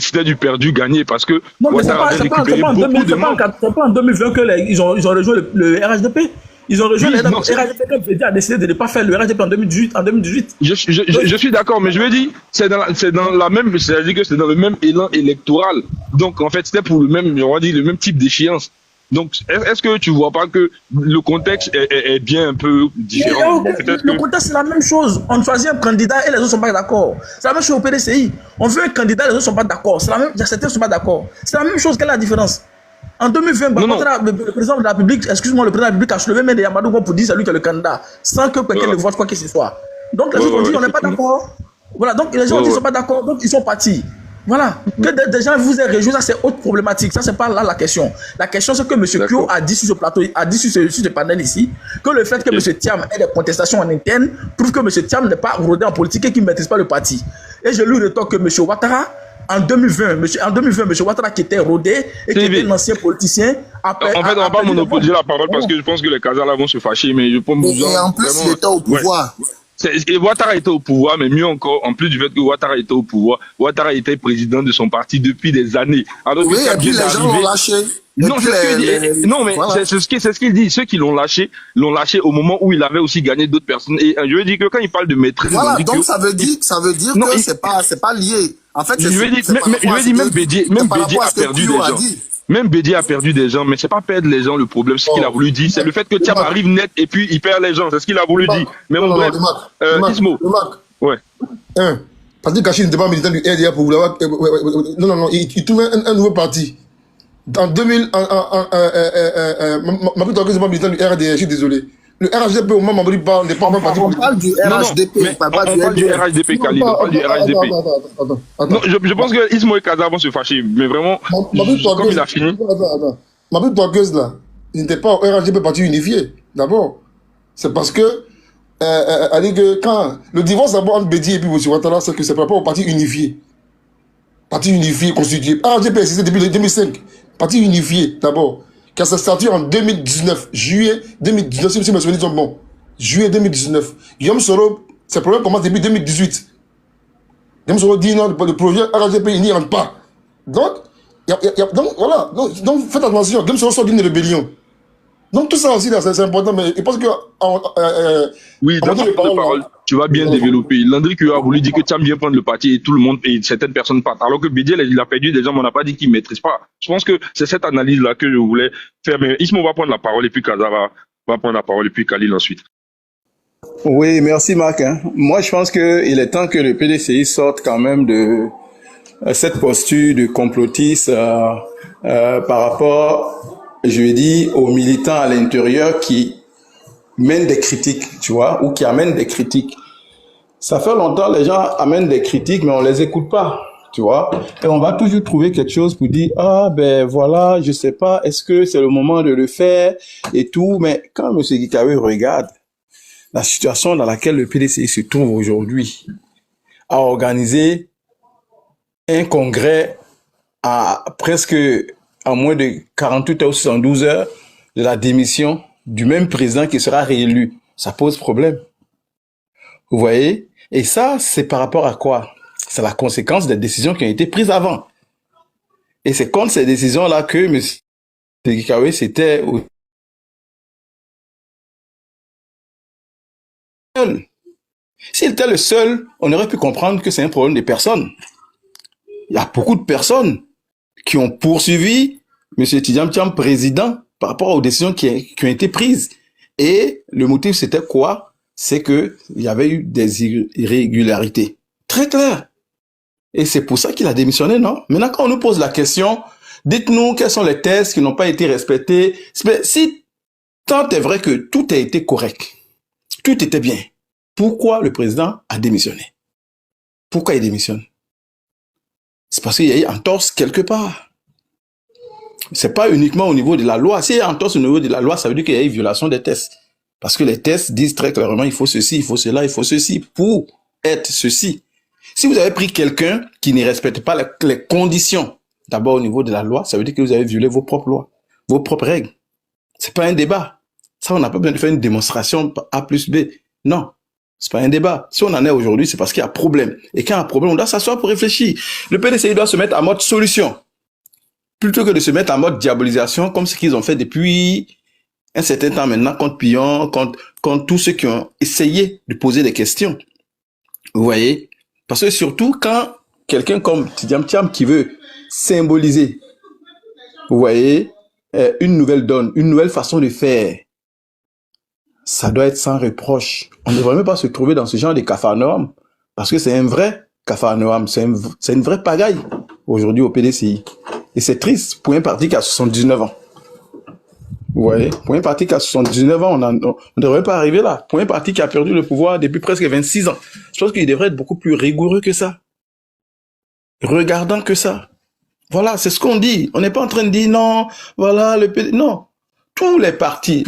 S5: c'était du perdu gagné parce que Ouattara avait récupéré beaucoup de monde.
S3: C'est pas en 2020 qu'ils ont rejoint le RHDP. Ils ont rejoint le RHDP quand Bédi a décidé de ne pas faire le RHDP en 2018.
S5: Je suis d'accord, mais je veux dire, c'est dans la même, c'est-à-dire que c'est dans le même élan électoral. Donc, en fait, c'était pour le même type d'échéance. Donc, est-ce que tu vois pas que le contexte est bien un peu différent?
S3: Le contexte, c'est la même chose. On choisit un candidat et les autres sont pas d'accord. C'est la même chose au PDCI. On veut un candidat et les autres sont pas d'accord. C'est la même, certains sont pas d'accord. C'est la même chose. Quelle est la différence? En 2020, le président de la République, excuse-moi, le président de la République a soulevé même des Yamadou pour dire c'est lui qui est le candidat, sans que quelqu'un ne voit quoi que ce soit. Donc, les autres ont dit on n'est pas d'accord. Voilà, donc les gens ne sont pas d'accord, donc ils sont partis. Voilà, que des gens vous aient réjoui, ça c'est autre problématique, ça c'est pas là la question. La question c'est que M. Kyo a dit sur ce plateau, a dit sur ce panel ici, que le fait que M. Thiam ait des contestations en interne prouve que M. Thiam n'est pas rodé en politique et qu'il ne maîtrise pas le parti. Et je lui rétorque que M. Ouattara, en 2020, M. Ouattara qui était rodé et qui était un ancien politicien.
S5: En fait, on va pas monopoliser la parole parce que je pense que les Kazala vont se fâcher, mais je pense
S7: et en plus, il était au pouvoir.
S5: Et Ouattara était au pouvoir, mais mieux encore, en plus du fait que Ouattara était au pouvoir, Ouattara était président de son parti depuis des années. Alors
S7: oui, et puis les gens l'ont lâché.
S5: Non, non, mais voilà. c'est ce qu'il dit. Ceux qui l'ont lâché au moment où il avait aussi gagné d'autres personnes. Et je veux dire que quand il parle de maîtrise,
S7: voilà, donc ça veut dire que c'est pas lié. En fait,
S5: je veux dire, même Bédier a perdu des gens. Même Bédier a perdu des gens, mais c'est pas perdre les gens le problème. Ce qu'il a voulu dire, c'est le fait que Thiam arrive net et puis il perd les gens. C'est ce qu'il a voulu dire. Mais bon, bref. Ismo. Ouais.
S9: Parce que Kachi n'était pas militant du RDA pour vouloir. Non, il trouve un nouveau parti. En 2000, ma plus tard que c'est pas militant du RDA, je suis désolé. Le RHDP, au moment où on parle, n'est pas un parti.
S7: On parle du RHDP,
S5: on parle du RHDP, Khalid. On parle du RHDP. Non, je pense que Ismo et Kaza vont se fâcher, mais vraiment, comme il a fini.
S9: Ma plus torqueuse, là, il n'était pas au RHDP parti unifié, d'abord. C'est parce que, quand le divorce d'abord entre Bédi et puis M. Ouattara, c'est que c'est par rapport au parti unifié. Parti unifié, constitué. RHDP existait depuis 2005. Parti unifié, d'abord. Qui a statué en 2019, juillet 2019, si mes souvenirs sont bons. Juillet 2019. Guillaume Soro, ses problèmes commencent depuis 2018. Guillaume Soro dit non, le projet RHDP, il n'y rentre pas. Donc, donc voilà. Donc, faites attention. Guillaume Soro sort d'une rébellion. Donc, tout ça aussi, c'est important. Mais je pense que.
S5: Oui, dans ton parole, tu vas bien développer. Landry Kyo a voulu dire que Thiam vient prendre le parti et tout le monde et certaines personnes partent. Alors que Bédier, il a perdu des gens, mais on n'a pas dit qu'il ne maîtrise pas. Je pense que c'est cette analyse-là que je voulais faire. Mais Ismo va prendre la parole et puis Kaza va prendre la parole et puis Khalil ensuite.
S10: Oui, merci Marc. Moi, je pense qu'il est temps que le PDCI sorte quand même de cette posture de complotiste par rapport, je vais dire, aux militants à l'intérieur qui mènent des critiques, tu vois, ou qui amènent des critiques. Ça fait longtemps, les gens amènent des critiques, mais on les écoute pas, tu vois. Et on va toujours trouver quelque chose pour dire, ah, ben voilà, je sais pas, est-ce que c'est le moment de le faire et tout. Mais quand M. Gikawe regarde la situation dans laquelle le PDCI se trouve aujourd'hui, à organiser un congrès à presque à moins de 48 heures ou 72 heures de la démission du même président qui sera réélu, ça pose problème. Vous voyez? Et ça, c'est par rapport à quoi? C'est la conséquence des décisions qui ont été prises avant. Et c'est contre ces décisions-là que M. Gikawe s'était seul. S'il était le seul, on aurait pu comprendre que c'est un problème des personnes. Il y a beaucoup de personnes qui ont poursuivi M. Tidjam Thiam président par rapport aux décisions qui ont été prises. Et le motif, c'était quoi? C'est que il y avait eu des irrégularités. Très clair. Et c'est pour ça qu'il a démissionné, non? Maintenant, quand on nous pose la question, dites-nous quels sont les tests qui n'ont pas été respectés. Si tant est vrai que tout a été correct, tout était bien, pourquoi le président a démissionné? Pourquoi il démissionne? C'est parce qu'il y a eu entorse quelque part. C'est pas uniquement au niveau de la loi. S'il y a entorse au niveau de la loi, ça veut dire qu'il y a eu violation des tests. Parce que les tests disent très clairement, il faut ceci, il faut cela, il faut ceci pour être ceci. Si vous avez pris quelqu'un qui ne respecte pas les conditions, d'abord au niveau de la loi, ça veut dire que vous avez violé vos propres lois, vos propres règles. C'est pas un débat. Ça, on n'a pas besoin de faire une démonstration A plus B. Non, c'est pas un débat. Si on en est aujourd'hui, c'est parce qu'il y a problème. Et quand il y a un problème, on doit s'asseoir pour réfléchir. Le PDCI doit se mettre en mode solution, plutôt que de se mettre en mode diabolisation, comme ce qu'ils ont fait depuis un certain temps maintenant, contre Pillon, contre tous ceux qui ont essayé de poser des questions. Vous voyez? Parce que surtout, quand quelqu'un comme Tidiam Thiam qui veut symboliser, vous voyez, une nouvelle donne, une nouvelle façon de faire, ça doit être sans reproche. On ne devrait même pas se trouver dans ce genre de capharnaüm, parce que c'est un vrai capharnaüm, c'est une vraie pagaille aujourd'hui au PDCI. Et c'est triste pour un parti qui a 79 ans. Vous voyez, pour un parti qui a 79 ans, on ne devrait pas arriver là. Pour un parti qui a perdu le pouvoir depuis presque 26 ans, je pense qu'il devrait être beaucoup plus rigoureux que ça. Regardant que ça. Voilà, c'est ce qu'on dit. On n'est pas en train de dire non, voilà, non. Tous les partis,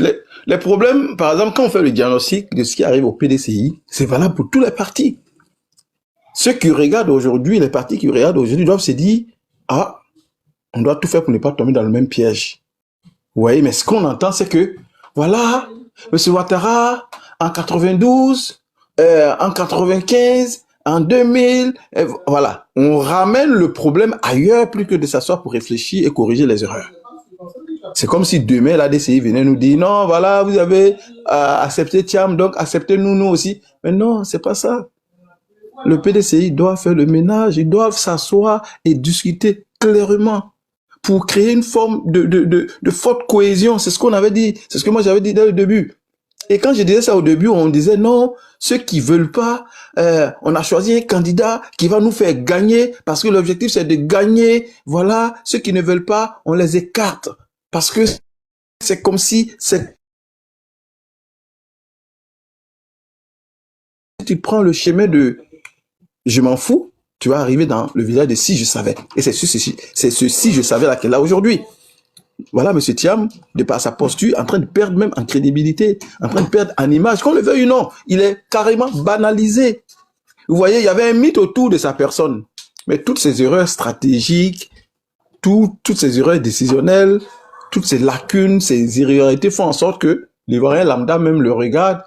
S10: les problèmes, par exemple, quand on fait le diagnostic de ce qui arrive au PDCI, c'est valable pour tous les partis. Ceux qui regardent aujourd'hui, les partis qui regardent aujourd'hui doivent se dire, ah, on doit tout faire pour ne pas tomber dans le même piège. Vous voyez, mais ce qu'on entend, c'est que, voilà, M. Ouattara, en 92, en 95, en 2000, voilà. On ramène le problème ailleurs plus que de s'asseoir pour réfléchir et corriger les erreurs. C'est comme si demain, la DCI venait nous dire, non, voilà, vous avez accepté Thiam, donc acceptez-nous, nous aussi. Mais non, c'est pas ça. Le PDCI doit faire le ménage, ils doivent s'asseoir et discuter clairement pour créer une forme de forte cohésion. C'est ce qu'on avait dit. C'est ce que moi j'avais dit dès le début. Et quand je disais ça au début, on disait non, ceux qui veulent pas, on a choisi un candidat qui va nous faire gagner parce que l'objectif c'est de gagner. Voilà, ceux qui ne veulent pas, on les écarte parce que c'est comme si tu prends le chemin de je m'en fous, tu vas arriver dans le village de si je savais. Et c'est ceci je savais là qu'elle a aujourd'hui. Voilà, M. Thiam, de par sa posture, en train de perdre même en crédibilité, en train de perdre en image. Qu'on le veuille ou non, il est carrément banalisé. Vous voyez, il y avait un mythe autour de sa personne. Mais toutes ces erreurs stratégiques, toutes ces erreurs décisionnelles, toutes ces lacunes, ces irrégularités font en sorte que l'Ivoirien lambda même le regarde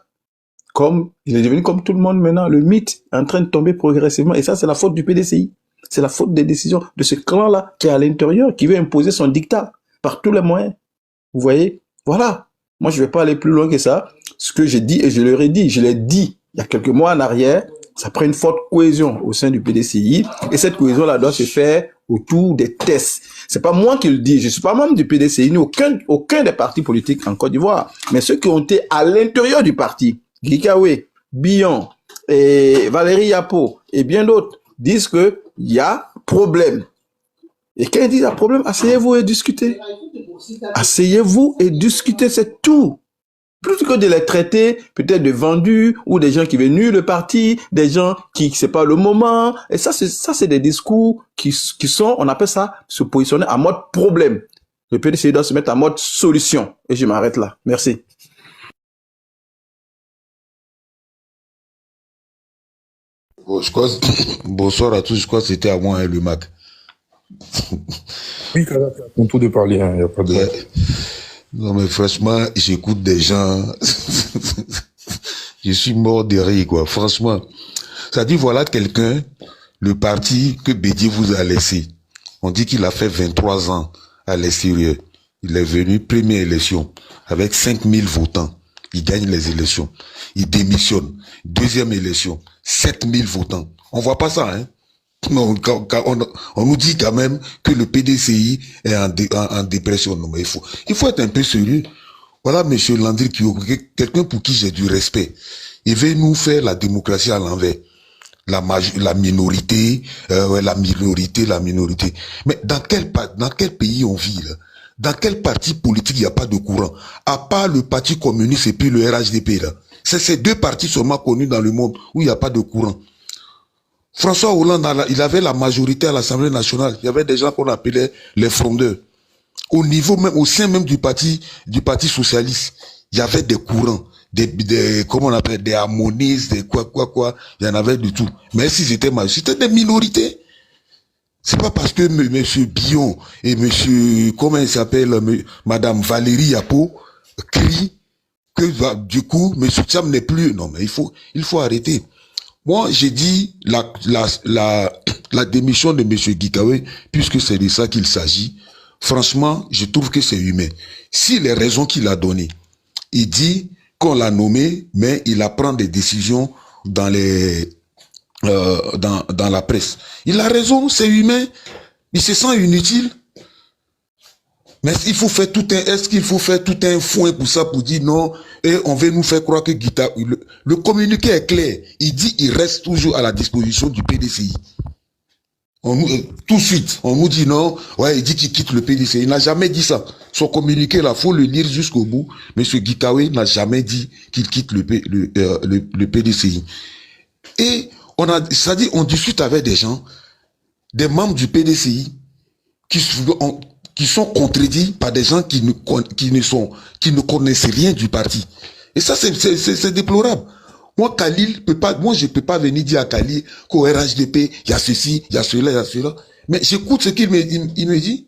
S10: comme, il est devenu comme tout le monde maintenant. Le mythe est en train de tomber progressivement. Et ça, c'est la faute du PDCI. C'est la faute des décisions de ce clan-là qui est à l'intérieur, qui veut imposer son dictat par tous les moyens. Vous voyez? Voilà. Moi, je vais pas aller plus loin que ça. Ce que j'ai dit, et je leur ai dit, je l'ai dit il y a quelques mois en arrière, ça prend une forte cohésion au sein du PDCI. Et cette cohésion-là doit se faire autour des tests. C'est pas moi qui le dis. Je suis pas membre du PDCI, ni aucun des partis politiques en Côte d'Ivoire. Mais ceux qui ont été à l'intérieur du parti, Guy Kawe, Billon, et Valérie Yapo, et bien d'autres, disent que il y a problème. Et quand ils disent il y a problème, asseyez-vous et discutez. Asseyez-vous et discutez, c'est tout. Plutôt que de les traiter peut-être de vendus ou des gens qui veulent nuire le parti, des gens qui c'est pas le moment. Et ça c'est des discours qui sont, on appelle ça, se positionner en mode problème. Le PDCI doit se mettre en mode solution. Et je m'arrête là. Merci.
S11: Bon, bonsoir à tous, je crois que c'était à moi, hein, le Mac.
S1: Oui, Kala, c'est à ton tour de parler, il n'y a pas de...
S11: Non, mais franchement, j'écoute des gens, je suis mort de rire, quoi, franchement. Ça dit, voilà quelqu'un, le parti que Bédié vous a laissé. On dit qu'il a fait 23 ans à l'extérieur. Il est venu première élection avec 5000 votants. Il gagne les élections. Il démissionne. Deuxième élection, 7000 votants. On voit pas ça, hein. Non, on nous dit quand même que le PDCI est en dépression. Non, mais il faut être un peu sérieux. Voilà, monsieur Landry, quelqu'un pour qui j'ai du respect. Il veut nous faire la démocratie à l'envers. la minorité, la minorité. Mais dans quel pays on vit là? Dans quel parti politique il n'y a pas de courant? À part le Parti communiste et puis le RHDP là. C'est ces deux partis seulement connus dans le monde où il n'y a pas de courant. François Hollande, il avait la majorité à l'Assemblée nationale. Il y avait des gens qu'on appelait les frondeurs. Au niveau même, au sein même du parti socialiste, il y avait des courants, comment on appelle, des harmonistes, des quoi. Il y en avait du tout. Mais s'ils étaient c'était des minorités. C'est pas parce que monsieur Bion et monsieur, comment il s'appelle, madame Valérie Yapo crient que, du coup, monsieur Thiam n'est plus, non, mais il faut arrêter. Moi, j'ai dit la démission de monsieur Gikawe, puisque c'est de ça qu'il s'agit. Franchement, je trouve que c'est humain. Si les raisons qu'il a données, il dit qu'on l'a nommé, mais il apprend des décisions dans la presse. Il a raison, c'est humain. Il se sent inutile. Mais est-ce qu'il faut faire tout un foin pour ça, pour dire non, et on veut nous faire croire que Guita, le communiqué est clair. Il dit, il reste toujours à la disposition du PDCI. Tout de suite, on nous dit non, ouais, il dit qu'il quitte le PDCI. Il n'a jamais dit ça. Son communiqué là, faut le lire jusqu'au bout. Monsieur Guitawe n'a jamais dit qu'il quitte le PDCI. Et c'est-à-dire, on discute avec des gens, des membres du PDCI, qui sont contredits par des gens qui ne connaissent rien du parti. Et ça, c'est déplorable. Moi, je peux pas venir dire à Khalil qu'au RHDP, il y a ceci, il y a cela, il y a cela. Mais j'écoute ce qu'il me dit.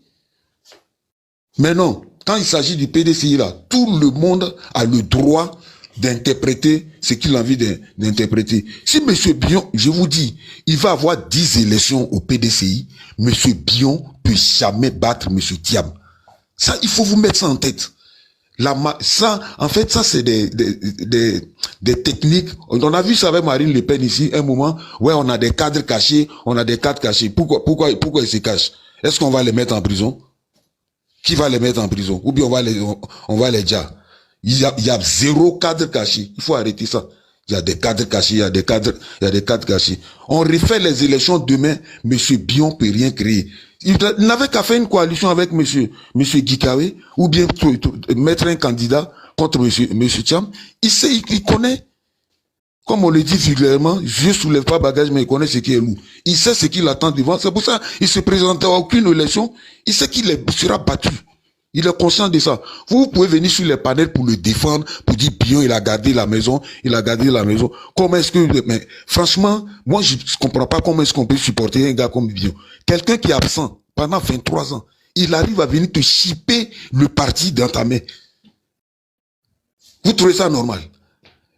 S11: Mais non, quand il s'agit du PDCI là, tout le monde a le droit d'interpréter ce qu'il a envie d'interpréter. Si monsieur Bion, je vous dis, il va avoir 10 élections au PDCI, monsieur Bion peut jamais battre monsieur Thiam. Ça, il faut vous mettre ça en tête. En fait, ça, c'est des techniques. On a vu ça avec Marine Le Pen ici, un moment. Ouais, on a des cadres cachés, Pourquoi ils se cachent? Est-ce qu'on va les mettre en prison? Qui va les mettre en prison? Ou bien on va les dire. Il y a 0 cadre caché. Il faut arrêter ça. Il y a des cadres cachés, il y a des cadres cachés. On refait les élections demain, monsieur Bion peut rien créer. Il n'avait qu'à faire une coalition avec monsieur Gikawe, ou bien mettre un candidat contre monsieur Thiam. Il connaît. Comme on le dit vulgairement, je soulève pas bagage, mais il connaît ce qui est lourd. Il sait ce qu'il attend devant. C'est pour ça, il se présente à aucune élection. Il sait qu'il sera battu. Il est conscient de ça. Vous pouvez venir sur les panels pour le défendre, pour dire Bion, il a gardé la maison. Comment est-ce que, mais franchement, moi, je comprends pas comment est-ce qu'on peut supporter un gars comme Bion. Quelqu'un qui est absent pendant 23 ans, il arrive à venir te chipper le parti dans ta main. Vous trouvez ça normal?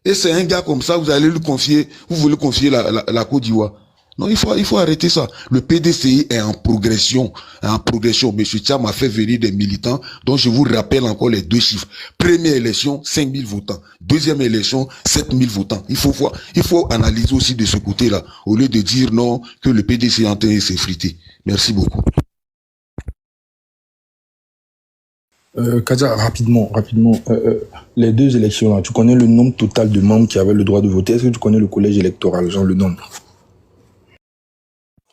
S11: Et c'est un gars comme ça, vous allez lui confier, vous voulez confier la Côte d'Ivoire. Non, il faut arrêter ça. Le PDCI est en progression. Monsieur Thiam a fait venir des militants, dont je vous rappelle encore les 2 chiffres. Première élection, 5 000 votants. Deuxième élection, 7 000 votants. Il faut analyser aussi de ce côté-là, au lieu de dire non, que le PDCI est en train de s'effriter. Merci beaucoup.
S12: Kadia, rapidement, les 2 élections là, tu connais le nombre total de membres qui avaient le droit de voter? Est-ce que tu connais le collège électoral, genre le nombre?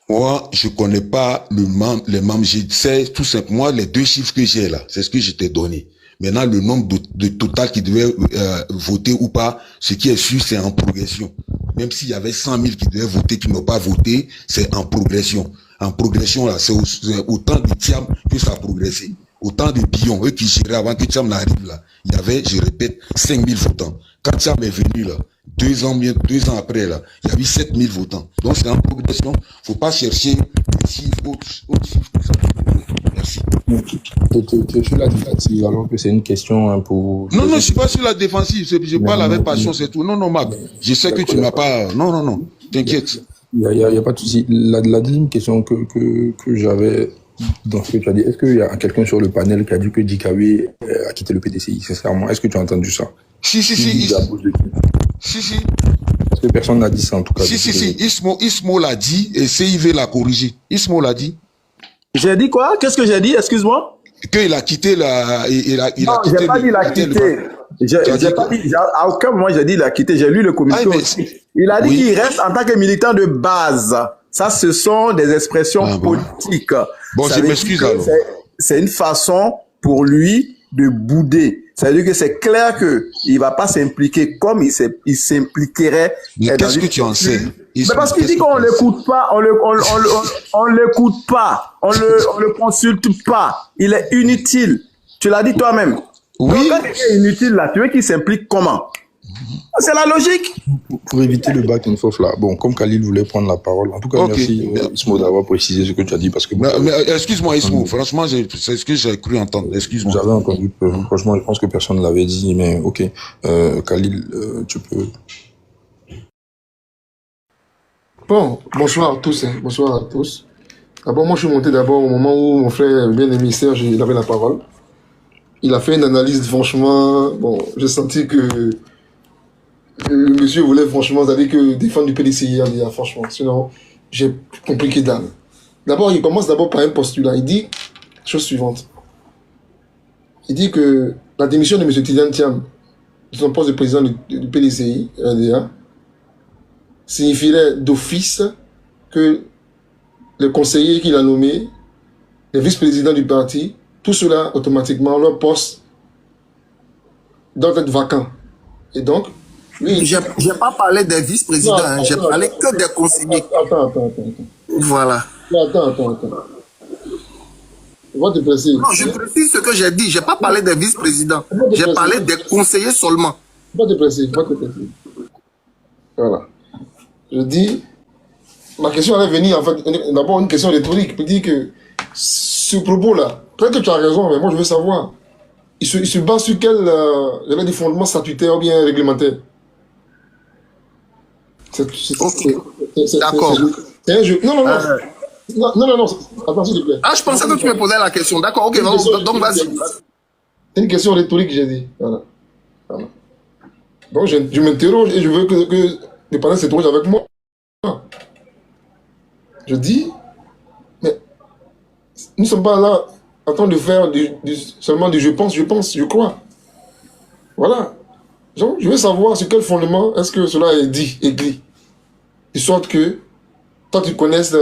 S11: Moi, je connais pas les membres. Je sais tout simplement les 2 chiffres que j'ai là. C'est ce que je t'ai donné. Maintenant, le nombre de total qui devait voter ou pas, ce qui est sûr, c'est en progression. Même s'il y avait 100 000 qui devaient voter, qui n'ont pas voté, c'est en progression. En progression, là, c'est autant de Thiam que ça a progressé. Autant de Bion, eux qui géraient avant que Thiam n'arrive là. Il y avait, je répète, 5 000 votants. Quand Thiam est venu là, 2 ans après là, il y a eu 7 000 votants. Donc c'est en progression. Faut pas chercher des chiffres, autres chiffres que ça. Merci.
S12: Tu es sur la défensive alors que c'est une question hein, pour...
S11: Non, je suis pas sur la défensive. Je parle avec passion, c'est tout. Non, Marc. Je sais que tu n'as pas... Non. T'inquiète.
S12: Il y a pas de souci. La deuxième question que j'avais dans ce que tu as dit, est-ce qu'il y a quelqu'un sur le panel qui a dit que Gikawe a quitté le PDCI, sincèrement? Est-ce que tu as entendu ça?
S11: Si.
S12: Parce que personne n'a dit ça en tout cas.
S11: Si. Ismo l'a dit et CIV l'a corrigé. Ismo l'a dit.
S4: J'ai dit quoi? Qu'est-ce que j'ai dit? Excuse-moi.
S11: Qu'il a quitté la...
S4: Non, j'ai pas dit il a quitté.
S10: À aucun moment j'ai dit il a quitté. J'ai lu le communiqué aussi. Il a dit qu'il reste en tant que militant de base. Ça, ce sont des expressions politiques.
S11: Bon, je m'excuse alors.
S10: C'est une façon pour lui de bouder. Ça veut dire que c'est clair que il va pas s'impliquer comme il s'impliquerait.
S11: Mais qu'est-ce que tu en sais?
S10: Mais parce qu'il dit qu'on l'écoute pas, on l'écoute pas, on le consulte pas. Il est inutile. Tu l'as dit toi-même.
S11: Oui.
S10: Donc, quand il est inutile là, tu veux qu'il s'implique comment? C'est la logique.
S12: Pour éviter le back and forth là, bon, comme Khalil voulait prendre la parole, en tout cas, merci Ismo d'avoir précisé ce que tu as dit parce que.
S11: Mais excuse-moi Ismo, franchement, c'est ce que j'ai cru entendre. Excuse-moi.
S12: J'avais entendu, franchement, je pense que personne ne l'avait dit, mais ok. Khalil, tu peux.
S9: Bon, bonsoir à tous. Bonsoir à tous. D'abord, moi, je suis monté d'abord au moment où mon frère bien-aimé Serge, il avait la parole. Il a fait une analyse, franchement, bon, j'ai senti que le monsieur voulait franchement, c'est-à-dire que défendre du PDCI, franchement, sinon, j'ai compliqué d'âme. D'abord, il commence d'abord par un postulat. Il dit, chose suivante. Il dit que la démission de M. Tidiane Thiam, de son poste de président du PDCI, RDA, signifierait d'office que les conseillers qu'il a nommés, les vice-présidents du parti, tout cela, automatiquement, leur poste doit être vacant. Et donc, lui...
S7: J'ai pas parlé des vice-présidents, j'ai parlé que des conseillers.
S9: Attends.
S7: Voilà.
S9: Attends. On va te préciser.
S7: Non, je précise ce que j'ai dit. J'ai pas parlé des vice-présidents. J'ai parlé des conseillers seulement.
S9: On va te préciser. Voilà. Je dis, ma question allait venir, en fait, d'abord une question rhétorique. Je dis que ce propos-là, peut-être que tu as raison, mais moi je veux savoir, il se base sur quel fondement statutaire ou bien réglementaire?
S7: D'accord.
S9: C'est un jeu. Non. Non. Attends, s'il te plaît.
S7: Ah, je pensais que tu me posais la question. D'accord, ok, donc vas-y.
S9: C'est une question rhétorique, j'ai dit. Voilà. Donc je m'interroge et je veux que les parents s'interrogent avec moi. Je dis, mais nous ne sommes pas là en train de faire seulement du je pense, je crois. Voilà. Donc, je veux savoir sur quel fondement est-ce que cela est dit, écrit. De sorte que toi, tu connaisses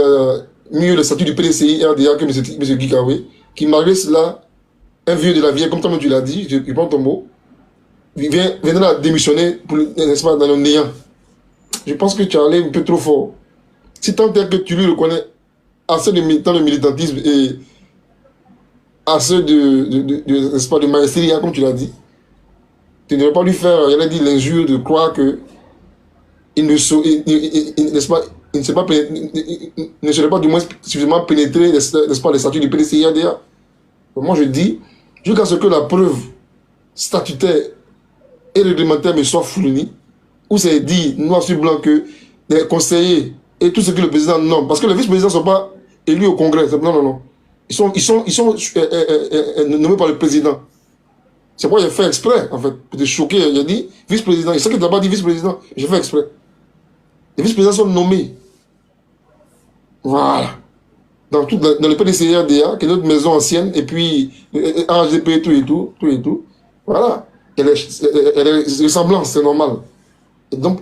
S9: mieux le statut du PDCI RDA que M. Gikawe, qui malgré cela, un vieux de la vieille, comme toi tu l'as dit, je prends ton mot, viendra démissionner, n'est-ce pas, dans le néant. Je pense que tu es allé un peu trop fort. Si tant est que tu lui reconnais assez dans le militantisme et assez n'est-ce pas, de maestria, comme tu l'as dit, tu ne devrais pas lui faire, il a dit, l'injure de croire que il ne serait pas du moins suffisamment pénétré, n'est-ce pas, les statuts du PDCI-RDA. Moi je dis, jusqu'à ce que la preuve statutaire et réglementaire me soit fournie, où c'est dit noir sur blanc que les conseillers et tout ce que le président nomme, parce que les vice-présidents ne sont pas élus au Congrès, non. Ils sont nommés par le président. C'est pourquoi j'ai fait exprès, en fait, pour te choquer. Il a dit vice-président. Il sait que tu n'as pas dit vice-président. J'ai fait exprès. Les vice-présidents sont nommés. Voilà. Dans le PDCI-RDA, qui est notre maison ancienne, et puis RGP, tout et tout. Voilà. Il y a des ressemblances, c'est normal. Et donc,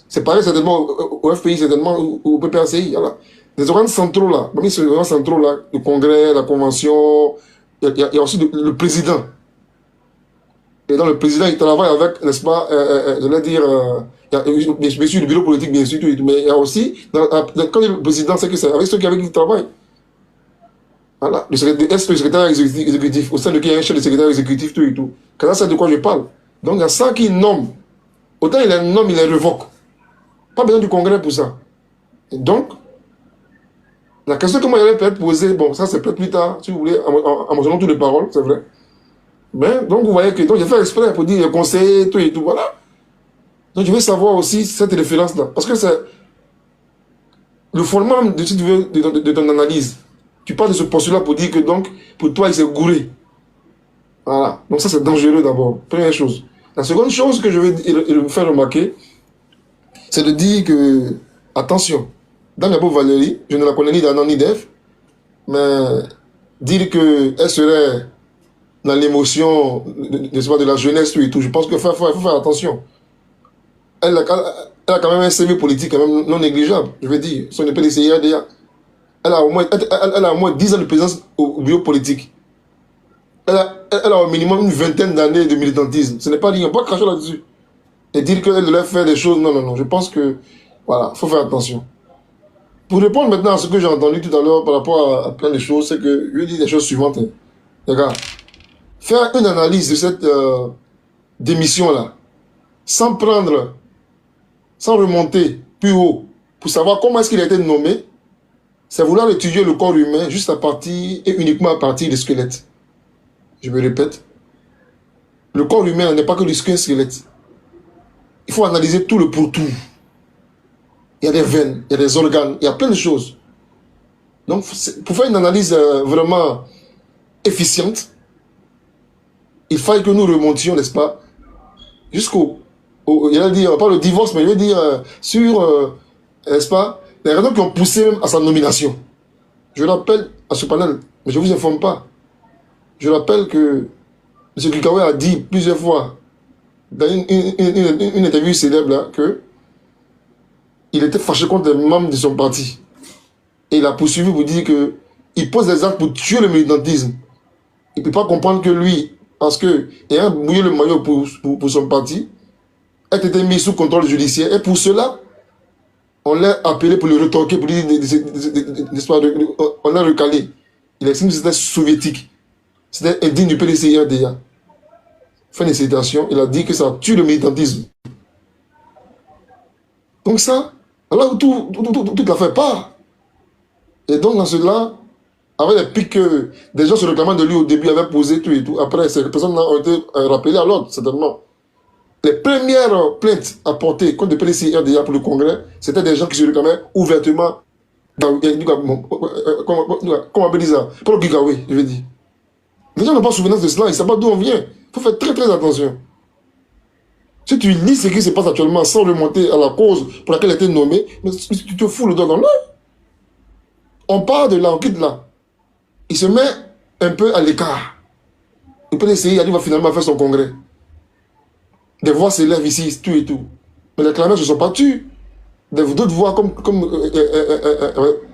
S9: c'est pareil certainement au FPI, certainement au PPACI. Voilà. Les organes centraux là, parmi ces organes centraux là, le congrès, la convention, il y a aussi le président. Et donc le président, il travaille avec, n'est-ce pas, je vais dire, bien sûr, le bureau politique, bien sûr, tout, mais il y a aussi, quand le président, c'est que c'est avec ceux qui avec qui il travaille. Voilà. Est-ce que le secrétaire exécutif, au sein de qui il y a un chef de secrétaire exécutif, tout et tout. Quand c'est de quoi je parle. Donc il y a ça qui nomme. Autant il les nomme, il les révoque. Pas besoin du congrès pour ça. Et donc, la question que moi j'allais peut-être poser, bon, ça c'est peut-être plus tard, si vous voulez, en mentionnant toutes les paroles, c'est vrai. Mais, donc vous voyez que, donc j'ai fait exprès pour dire conseiller, tout et tout, voilà. Donc je veux savoir aussi cette référence-là. Parce que c'est le fondement de ton analyse. Tu parles de ce postulat pour dire que, donc, pour toi, il s'est gouré. Voilà. Donc ça c'est dangereux d'abord, première chose. La seconde chose que je vais faire remarquer, c'est de dire que, attention, dans Gabo Valérie, je ne la connais ni d'Anna ni d'Eve, mais dire qu'elle serait dans l'émotion de la jeunesse, tout et tout. Je pense qu'il faut faire attention. Elle a quand même un CV politique quand même non négligeable, je veux dire. Son PDCI déjà. Elle a au moins 10 ans de présence au bureau politique. Elle a au minimum une vingtaine d'années de militantisme. Ce n'est pas rien, on ne peut pas cracher là-dessus. Et dire qu'elle devait faire des choses, non. Je pense que, voilà, il faut faire attention. Pour répondre maintenant à ce que j'ai entendu tout à l'heure par rapport à plein de choses, c'est que je vais dire les choses suivantes. Hein. Regarde, faire une analyse de cette démission-là, sans remonter plus haut, pour savoir comment est-ce qu'il a été nommé, c'est vouloir étudier le corps humain juste à partir et uniquement à partir des squelettes. Je me répète, le corps humain n'est pas que le squelette. Il faut analyser tout le pourtour. Il y a des veines, il y a des organes, il y a plein de choses. Donc, pour faire une analyse vraiment efficiente, il faille que nous remontions, n'est-ce pas, jusqu'au, il va dire, pas le divorce, mais il va dire sur, n'est-ce pas, les raisons qui ont poussé même à sa nomination. Je rappelle à ce panel, mais je ne vous informe pas. Je rappelle que M. Gikawe a dit plusieurs fois, dans une interview célèbre, là, que il était fâché contre les membres de son parti. Et il a poursuivi pour dire qu'il pose des actes pour tuer le militantisme. Il ne peut pas comprendre que lui, parce que ayant mouillé le maillot pour son parti, a été mis sous contrôle judiciaire. Et pour cela, on l'a appelé pour le retorquer, pour lui dire, on l'a recalé. Il estime que c'était soviétique. C'était indigne du PDCI-RDA. Fin de citation, il a dit que ça tue le militantisme. Donc ça, alors toute l'affaire part. Et donc dans cela, avec les pics que des gens se réclamant de lui au début avaient posé tout et tout, après ces personnes ont été rappelées à l'ordre, certainement. Les premières plaintes apportées contre le PDCI-RDA pour le Congrès, c'était des gens qui se réclamaient ouvertement, comment on peut dire ça, pour le Gikawe, je veux dire. Les gens n'ont pas souvenance de cela, ils ne savent pas d'où on vient. Il faut faire très très attention. Si tu lis ce qui se passe actuellement sans remonter à la cause pour laquelle elle a été nommée, mais tu te fous le doigt dans l'œil. On part de là, on quitte là. Il se met un peu à l'écart. Le PDCI arrive finalement à faire son congrès. Des voix s'élèvent ici, tout et tout. Mais les clameurs ne se sont pas tues. D'autres voix comme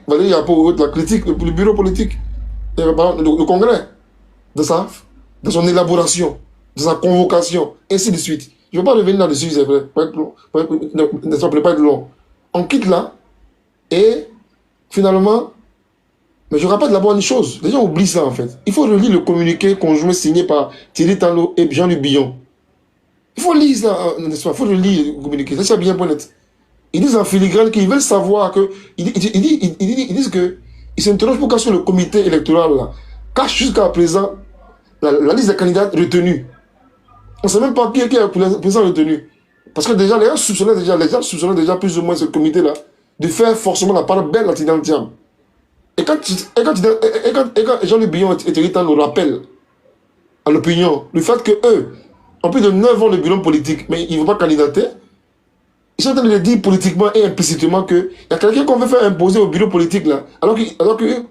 S9: Valérie Yapo, la critique, le bureau politique, le congrès, de son élaboration, de sa convocation, ainsi de suite. Je ne vais pas revenir là-dessus, c'est vrai, ne pas être long. On quitte là, et finalement, mais je rappelle d'abord une chose, les gens oublient ça en fait. Il faut relire le communiqué conjoint signé par Thierry Talot et Jean-Luc Billon. Il faut lire ça, n'est-ce pas? Il faut relire le communiqué, c'est bien pour net. Ils disent en filigrane qu'ils veulent savoir que. Ils disent qu'ils s'interrogent pourquoi sur le comité électoral là cache jusqu'à présent la liste des candidats retenus. On ne sait même pas qui est le président retenu. Parce que déjà, les gens soupçonnaient déjà plus ou moins ce comité-là de faire forcément la part belle à Tidal-Tiam. Et quand Jean-Luc Billon et Thierry Talot nous rappellent à l'opinion le fait qu'eux ont plus de 9 ans de bilan politique, mais ils ne vont pas candidater, ils sont en train de dire politiquement et implicitement qu'il y a quelqu'un qu'on veut faire imposer au bureau politique là, alors que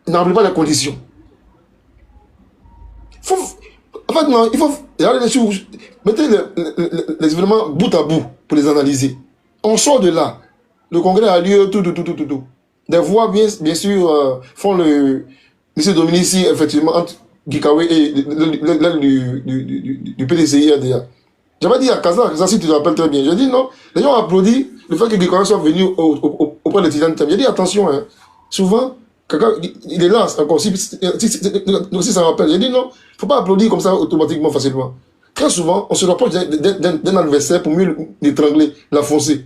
S9: n'en pas les conditions. En fait, non, il faut mettez les événements bout à bout pour les analyser. On sort de là. Le congrès a lieu, tout. Des voix, bien sûr, font le M. Dominici, effectivement, entre Gikawe et l'aile du PDCI-RDA. J'avais dit à Kaza, si tu te rappelles très bien, j'ai dit non, les gens ont applaudi le fait que Gikawe soit venu auprès de Tidal-Tiam. J'ai dit attention, hein, souvent, il est là encore, si ça rappelle. J'ai dit non, il ne faut pas applaudir comme ça automatiquement, facilement. Très souvent, on se rapproche d'un adversaire pour mieux l'étrangler, l'enfoncer.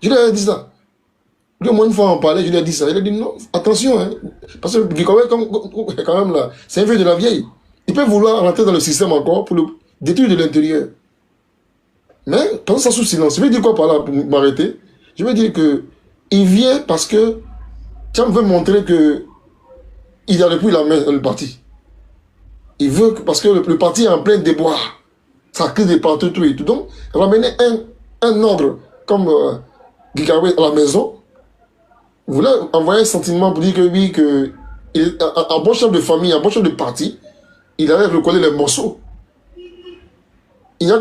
S9: Je lui ai dit ça. Lui, au moins une fois on parlait, je lui ai dit ça. Il a dit non, attention, hein, parce que Gikawe, quand même là, c'est un vieux de la vieille. Il peut vouloir rentrer dans le système encore pour le détruire de l'intérieur. Mais, pendant ça sous silence, je vais dire quoi par là pour m'arrêter? Je vais dire que il vient parce que Tiam veut montrer que il a repris la main dans le parti. Il veut parce que le parti est en plein déboire. Ça crie de partout tout et tout. Donc, ramener un ordre comme Gikawe à la maison, vous voulez envoyer un sentiment pour dire que oui, que un bon chef de famille, un bon chef de parti, il allait reconnaître les morceaux. Il n'y a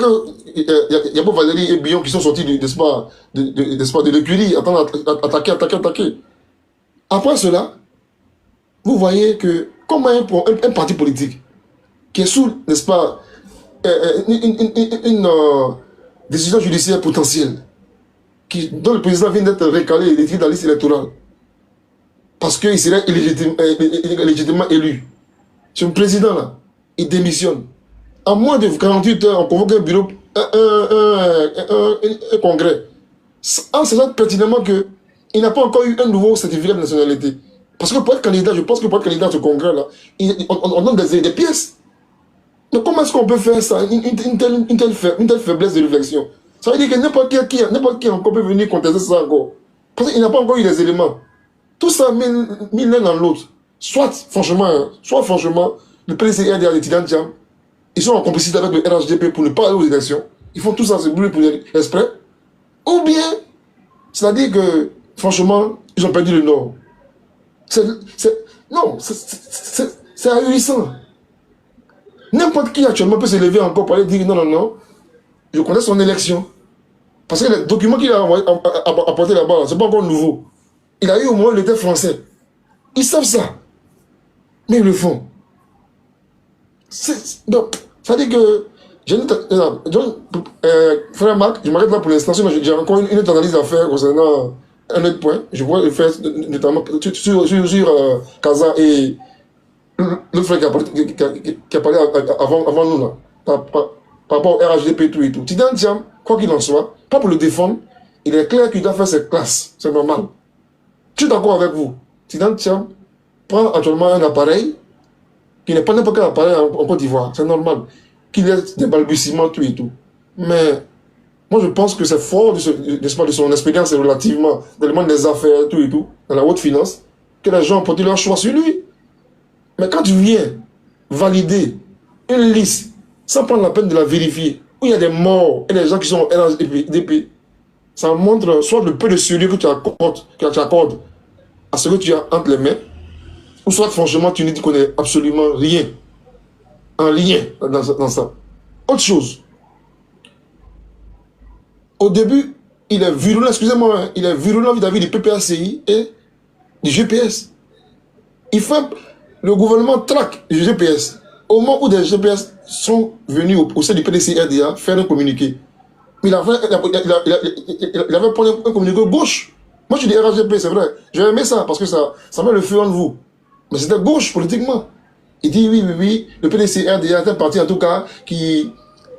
S9: pas Valérie et Billon qui sont sortis de l'écurie, attendant attaquer. Après cela, vous voyez que, comme un parti politique qui est sous, n'est-ce pas, une décision judiciaire potentielle, dont le président vient d'être recalé et détruit dans la liste électorale, parce qu'il serait illégitimement élu. Ce président-là, il démissionne. En moins de 48 heures, on convoque un bureau, un congrès, en sachant pertinemment qu'il n'a pas encore eu un nouveau certificat de nationalité. Parce que pour être candidat, je pense que pour être candidat à ce congrès-là, on donne des pièces. Mais comment est-ce qu'on peut faire ça, une telle faiblesse de réflexion? Ça veut dire que n'importe qui encore peut venir contester ça encore. Parce qu'il n'a pas encore eu les éléments. Tout ça mis l'un dans l'autre. Soit franchement, le PDC et RDA de Tidjane Thiam, ils sont en complicité avec le RHDP pour ne pas aller aux élections. Ils font tout ça, c'est brûler pour exprès. Ou bien, c'est-à-dire que, franchement, ils ont perdu le Nord. Non, c'est ahurissant. N'importe qui actuellement peut se lever encore pour aller dire non, je connais son élection. Parce que les documents qu'il a apportés là-bas, c'est pas encore nouveau. Il a eu au moins l'état français. Ils savent ça. Mais ils le font. Donc, ça dit que. Frère Marc, je m'arrête là pour l'instant, mais j'ai encore une autre analyse à faire concernant un autre point. Je vois le faire notamment sur Kaza et le frère qui a parlé avant nous, là, par rapport au RHDP tout et tout. Tidjane Thiam, quoi qu'il en soit, pas pour le défendre, il est clair qu'il doit faire ses classes. C'est normal. Je suis d'accord avec vous. Tidjane Thiam prend actuellement un appareil qui n'est pas n'importe quel appareil en Côte d'Ivoire. C'est normal. Qu'il ait des balbutiements, tout et tout. Mais moi, je pense que c'est fort de son expérience relativement dans le monde des affaires, tout et tout, dans la haute finance, que les gens ont porté leur choix sur lui. Mais quand tu viens valider une liste sans prendre la peine de la vérifier, où il y a des morts et des gens qui sont au RHDP, ça montre soit le peu de sérieux que tu accordes à ce que tu as entre les mains, ou soit franchement tu ne connais absolument rien en lien dans ça. Autre chose. Au début, il est virulent, excusez-moi, il est virulent vis-à-vis du PPACI et du GPS. Le gouvernement traque le GPS. Au moment où des GPS sont venus au sein du PDC-RDA faire un communiqué, il avait pris un communiqué gauche. Moi, je dis RHDP, c'est vrai. J'ai aimé ça parce que ça met le feu en vous. Mais c'était gauche politiquement. Il dit oui, le PDC-RDA est un parti en tout cas qui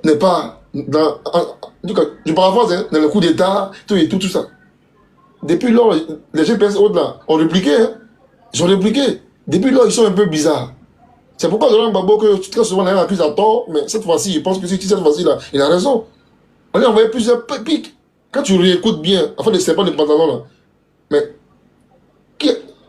S9: n'est pas dans... En tout cas, je paraphrase, dans le coup d'État, tout ça. Depuis lors, les GPS autres là ont répliqué. Ils ont répliqué. Depuis lors, ils sont un peu bizarres. C'est pourquoi Laurent Gbagbo, que très souvent, on accuse à tort, mais cette fois-ci, je pense que cette fois-ci, là, il a raison. On lui a envoyé plusieurs pics. Quand tu réécoutes bien, afin de séparer les pantalons là, mais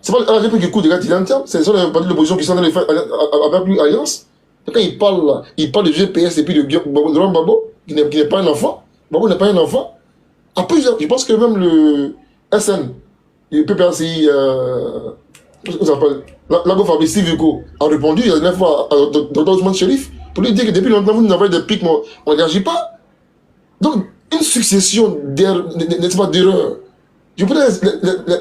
S9: c'est pas le RHDP qui écoute de Tidjane Thiam, c'est les partis de l'opposition qui sont en train de faire avec lui alliance. Et quand il parle là, il parle de GPS et puis de Laurent Gbagbo, qui n'est pas un enfant. Gbagbo n'est pas un enfant. Après, je pense que même le SN, le PPACI, Lago Fabrice Civico a répondu il y a 9 fois à Dr Ousmane Chérif pour lui dire que depuis longtemps vous nous envoyez des pics, mais on ne réagit pas. Donc, une succession d'erreurs. Je pourrais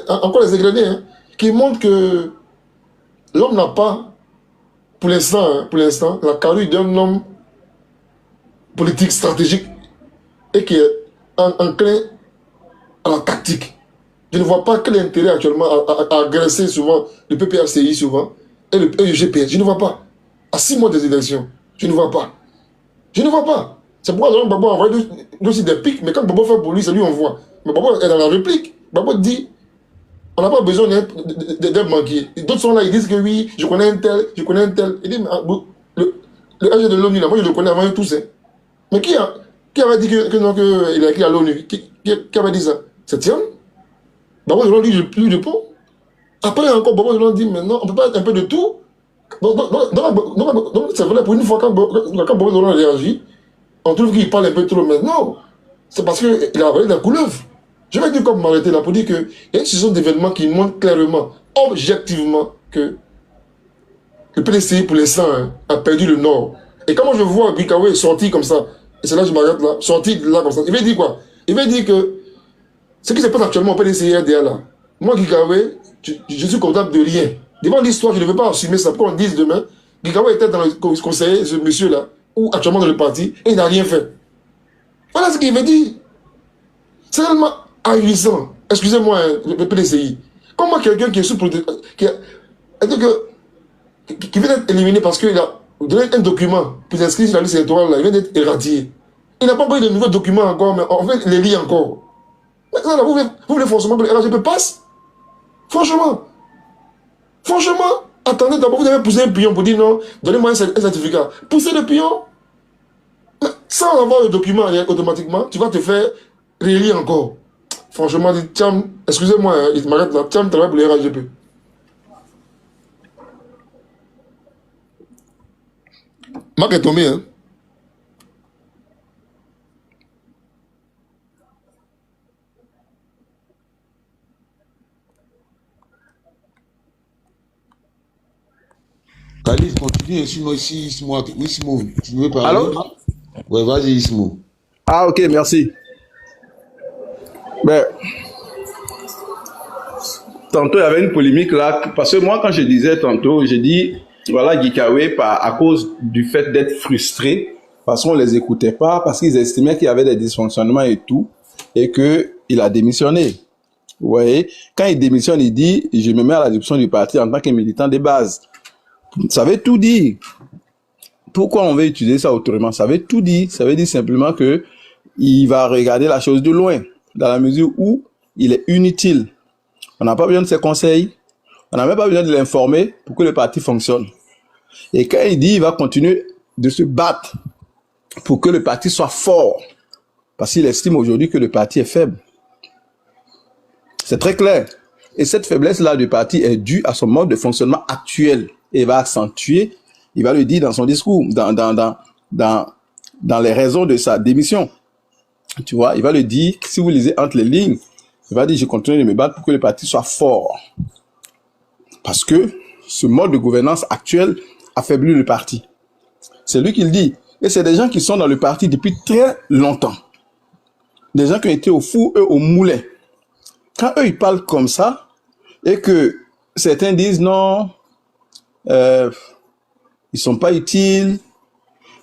S9: encore les égrener, hein, qui montrent que l'homme n'a pas, pour l'instant, la carrure d'un homme politique stratégique et qui est enclin à la tactique. Je ne vois pas quel intérêt actuellement à agresser souvent le PPRCI souvent et le GPS. Je ne vois pas. À 6 mois des élections, je ne vois pas. Je ne vois pas. C'est pourquoi Laurent Gbagbo a envoyé aussi des pics, mais quand Gbagbo fait pour lui, c'est lui on voit. Mais Gbagbo est dans la réplique. Gbagbo dit, on n'a pas besoin d'un banquier. D'autres sont là, ils disent que oui, je connais un tel. Il dit, le agent de l'ONU, là, moi je le connais avant eux tous. Hein. Mais qui avait dit qu'il a écrit à l'ONU? Qui avait dit ça? C'est Thiam. Gbagbo Delon dit plus de pot. Après encore, Gbagbo Delon dit maintenant, on ne peut pas être un peu de tout. Donc c'est vrai, pour une fois, quand Gbagbo Delon réagit, on trouve qu'il parle un peu trop. Mais non, c'est parce qu'il a avalé la couleuvre. Je vais dire comme m'arrêter là pour dire qu'il y a une saison d'événements qui montrent clairement, objectivement, que le PDCI pour l'instant a perdu le Nord. Et quand moi je vois Guikawe sortir comme ça, et c'est là que je m'arrête là, sortir là comme ça, il veut dire quoi? Il veut dire que ce qui se passe actuellement au PDCI RDA là, moi Guikawe, je suis comptable de rien. Devant l'histoire, je ne veux pas assumer ça. Pour qu'on dise demain, Guikawe était dans le conseil, ce monsieur là, ou actuellement dans le parti, et il n'a rien fait. Voilà ce qu'il veut dire. C'est tellement ahurissant. Excusez-moi, le PDCI. Comment quelqu'un qui est sous protection, qui vient d'être éliminé parce qu'il a donné un document pour s'inscrire sur la liste électorale, là, il vient d'être éradié. Il n'a pas envoyé de nouveaux documents encore, mais on va les lire encore. Maintenant, là, vous voulez forcément que le RHDP passe? Franchement, attendez d'abord, vous devez pousser un pion pour dire non, donnez-moi un certificat. Poussez le pion, sans avoir le document automatiquement, tu vas te faire relire encore. Franchement, Thiam, excusez-moi, il m'arrête là, Thiam travaille pour le RHDP. Marc est tombé, hein?
S11: Khalid, continue, sinon ici, Ismo, tu veux parler?
S13: Allô?
S11: Ouais, vas-y, Ismo.
S13: Ah, ok, merci. Ben, tantôt, il y avait une polémique là, parce que moi, quand je disais tantôt, j'ai dit, voilà, Guikawe, à cause du fait d'être frustré, parce qu'on ne les écoutait pas, parce qu'ils estimaient qu'il y avait des dysfonctionnements et tout, et qu'il a démissionné. Vous voyez? Quand il démissionne, il dit, je me mets à la discussion du parti en tant que militant de base. Ça veut tout dire. Pourquoi on veut utiliser ça autrement? Ça veut tout dire. Ça veut dire simplement que il va regarder la chose de loin, dans la mesure où il est inutile. On n'a pas besoin de ses conseils. On n'a même pas besoin de l'informer pour que le parti fonctionne. Et quand il dit il va continuer de se battre pour que le parti soit fort, parce qu'il estime aujourd'hui que le parti est faible. C'est très clair. Et cette faiblesse-là du parti est due à son mode de fonctionnement actuel. Et il va accentuer, il va le dire dans son discours, dans les raisons de sa démission. Tu vois, il va le dire, si vous lisez entre les lignes, il va dire, je continue de me battre pour que le parti soit fort. Parce que ce mode de gouvernance actuel affaiblit le parti. C'est lui qui le dit. Et c'est des gens qui sont dans le parti depuis très longtemps. Des gens qui ont été au four, eux, au moulin. Quand eux, ils parlent comme ça, et que certains disent non, ils sont pas utiles,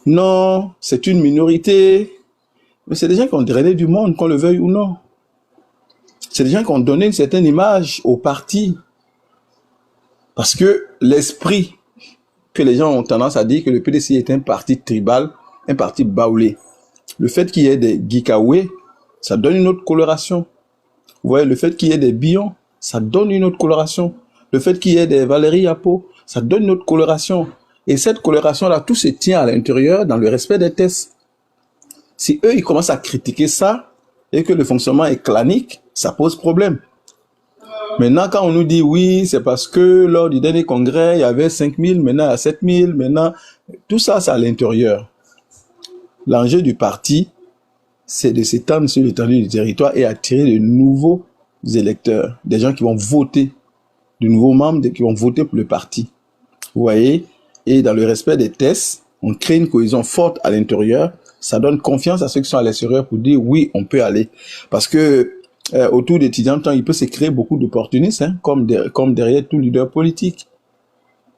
S13: non, c'est une minorité, mais c'est des gens qui ont drainé du monde, qu'on le veuille ou non. C'est des gens qui ont donné une certaine image au parti. Parce que l'esprit que les gens ont tendance à dire que le PDC est un parti tribal, un parti baoulé. Le fait qu'il y ait des Guikawe, ça donne une autre coloration. Vous voyez, le fait qu'il y ait des Billons, ça donne une autre coloration. Le fait qu'il y ait des Valérie Yapo, ça donne une autre coloration. Et cette coloration-là, tout se tient à l'intérieur dans le respect des tests. Si eux, ils commencent à critiquer ça, et que le fonctionnement est clanique, ça pose problème. Maintenant, quand on nous dit oui, c'est parce que lors du dernier congrès, il y avait 5000, maintenant il y a 7000, maintenant, tout ça, c'est à l'intérieur. L'enjeu du parti, c'est de s'étendre sur l'étendue du territoire et attirer de nouveaux électeurs, des gens qui vont voter, de nouveaux membres qui vont voter pour le parti. Vous voyez? Et dans le respect des tests, on crée une cohésion forte à l'intérieur, ça donne confiance à ceux qui sont à l'extérieur pour dire oui, on peut aller. Parce que autour des étudiants, il peut se créer beaucoup d'opportunistes, hein, comme derrière tout leader politique.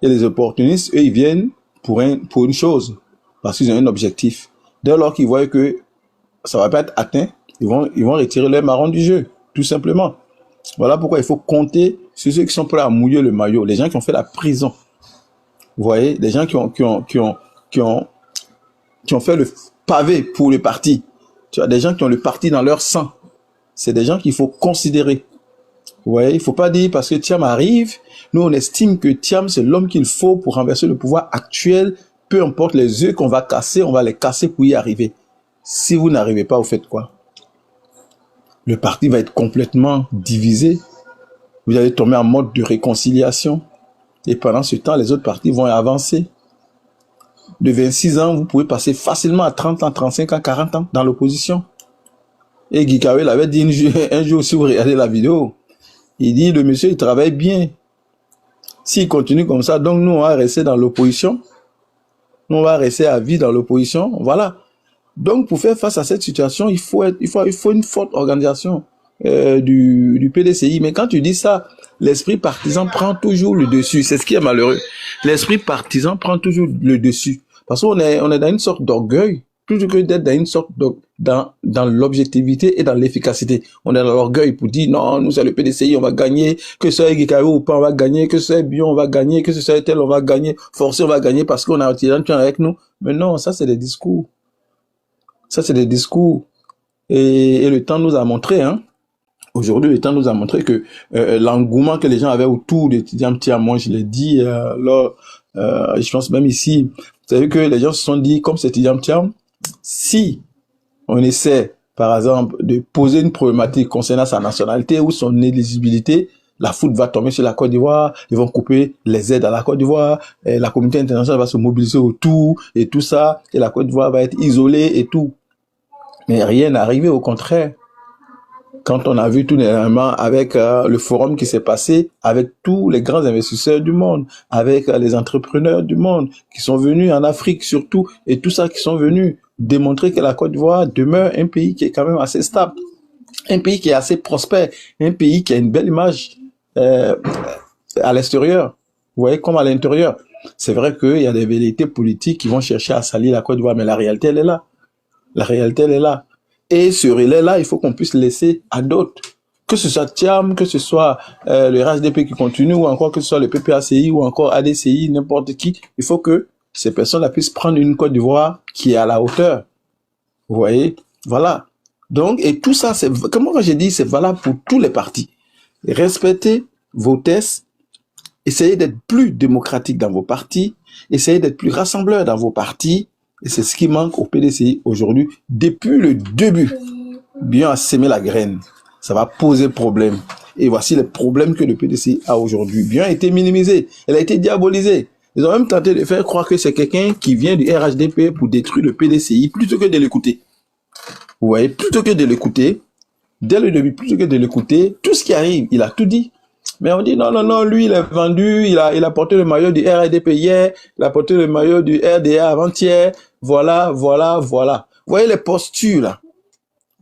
S13: Et les opportunistes, eux, ils viennent pour une chose, parce qu'ils ont un objectif. Dès lors qu'ils voient que ça va pas être atteint, ils vont retirer leur marron du jeu, tout simplement. Voilà pourquoi il faut compter sur ceux qui sont prêts à mouiller le maillot, les gens qui ont fait la prison. Vous voyez, les gens qui ont fait le pavé pour le parti. Tu as des gens qui ont le parti dans leur sang. C'est des gens qu'il faut considérer. Vous voyez, il faut pas dire parce que Thiam arrive, nous on estime que Thiam c'est l'homme qu'il faut pour renverser le pouvoir actuel, peu importe les œufs qu'on va casser, on va les casser pour y arriver. Si vous n'arrivez pas, vous faites quoi? Le parti va être complètement divisé. Vous allez tomber en mode de réconciliation. Et pendant ce temps, les autres partis vont avancer. De 26 ans, vous pouvez passer facilement à 30 ans, 35 ans, 40 ans dans l'opposition. Et Guikawe l'avait dit un jour, si vous regardez la vidéo, il dit, le monsieur, il travaille bien. S'il continue comme ça, donc nous, on va rester dans l'opposition. Nous, on va rester à vie dans l'opposition. Voilà. Donc, pour faire face à cette situation, il faut une forte organisation du PDCI. Mais quand tu dis ça, l'esprit partisan prend toujours le dessus. C'est ce qui est malheureux. L'esprit partisan prend toujours le dessus. Parce qu'on est dans une sorte d'orgueil, plutôt que d'être dans une sorte dans l'objectivité et dans l'efficacité. On est dans l'orgueil pour dire non, nous c'est le PDCI, on va gagner, que ce soit Guikawe ou pas, on va gagner, que ce soit Bion, on va gagner, que ce soit tel, on va gagner, forcé, on va gagner parce qu'on a un tyran avec nous. Mais non, ça c'est des discours. Ça c'est des discours. Et le temps nous a montré, hein. Aujourd'hui, le temps nous a montré que l'engouement que les gens avaient autour de Tidjam Thiam, moi je l'ai dit, je pense même ici, vous savez que les gens se sont dit, comme c'est Tidjam Thiam, si on essaie, par exemple, de poser une problématique concernant sa nationalité ou son éligibilité, la foudre va tomber sur la Côte d'Ivoire, ils vont couper les aides à la Côte d'Ivoire, la communauté internationale va se mobiliser autour et tout ça, et la Côte d'Ivoire va être isolée et tout. Mais rien n'est arrivé, au contraire. Quand on a vu tout dernièrement avec le forum qui s'est passé, avec tous les grands investisseurs du monde, avec les entrepreneurs du monde qui sont venus en Afrique surtout, et tout ça qui sont venus démontrer que la Côte d'Ivoire demeure un pays qui est quand même assez stable, un pays qui est assez prospère, un pays qui a une belle image à l'extérieur. Vous voyez, comme à l'intérieur. C'est vrai qu'il y a des velléités politiques qui vont chercher à salir la Côte d'Ivoire, mais la réalité, elle est là. La réalité, elle est là. Et ce relais-là, il faut qu'on puisse laisser à d'autres. Que ce soit Thiam, que ce soit le RHDP qui continue, ou encore que ce soit le PPACI, ou encore ADCI, n'importe qui. Il faut que ces personnes-là puissent prendre une Côte d'Ivoire qui est à la hauteur. Vous voyez? Voilà. Donc, et tout ça, comment j'ai dit, c'est valable pour tous les partis. Respectez vos tests. Essayez d'être plus démocratique dans vos partis. Essayez d'être plus rassembleur dans vos partis. Et c'est ce qui manque au PDCI aujourd'hui. Depuis le début, bien à s'aimer la graine. Ça va poser problème. Et voici les problèmes que le PDCI a aujourd'hui. Bien a été minimisé. Elle a été diabolisée. Ils ont même tenté de faire croire que c'est quelqu'un qui vient du RHDP pour détruire le PDCI plutôt que de l'écouter. Vous voyez, plutôt que de l'écouter, dès le début, plutôt que de l'écouter, tout ce qui arrive, il a tout dit. Mais on dit non, lui il est vendu, il a porté le maillot du RDP hier, il a porté le maillot du RDA avant-hier, voilà. Vous voyez les postures là.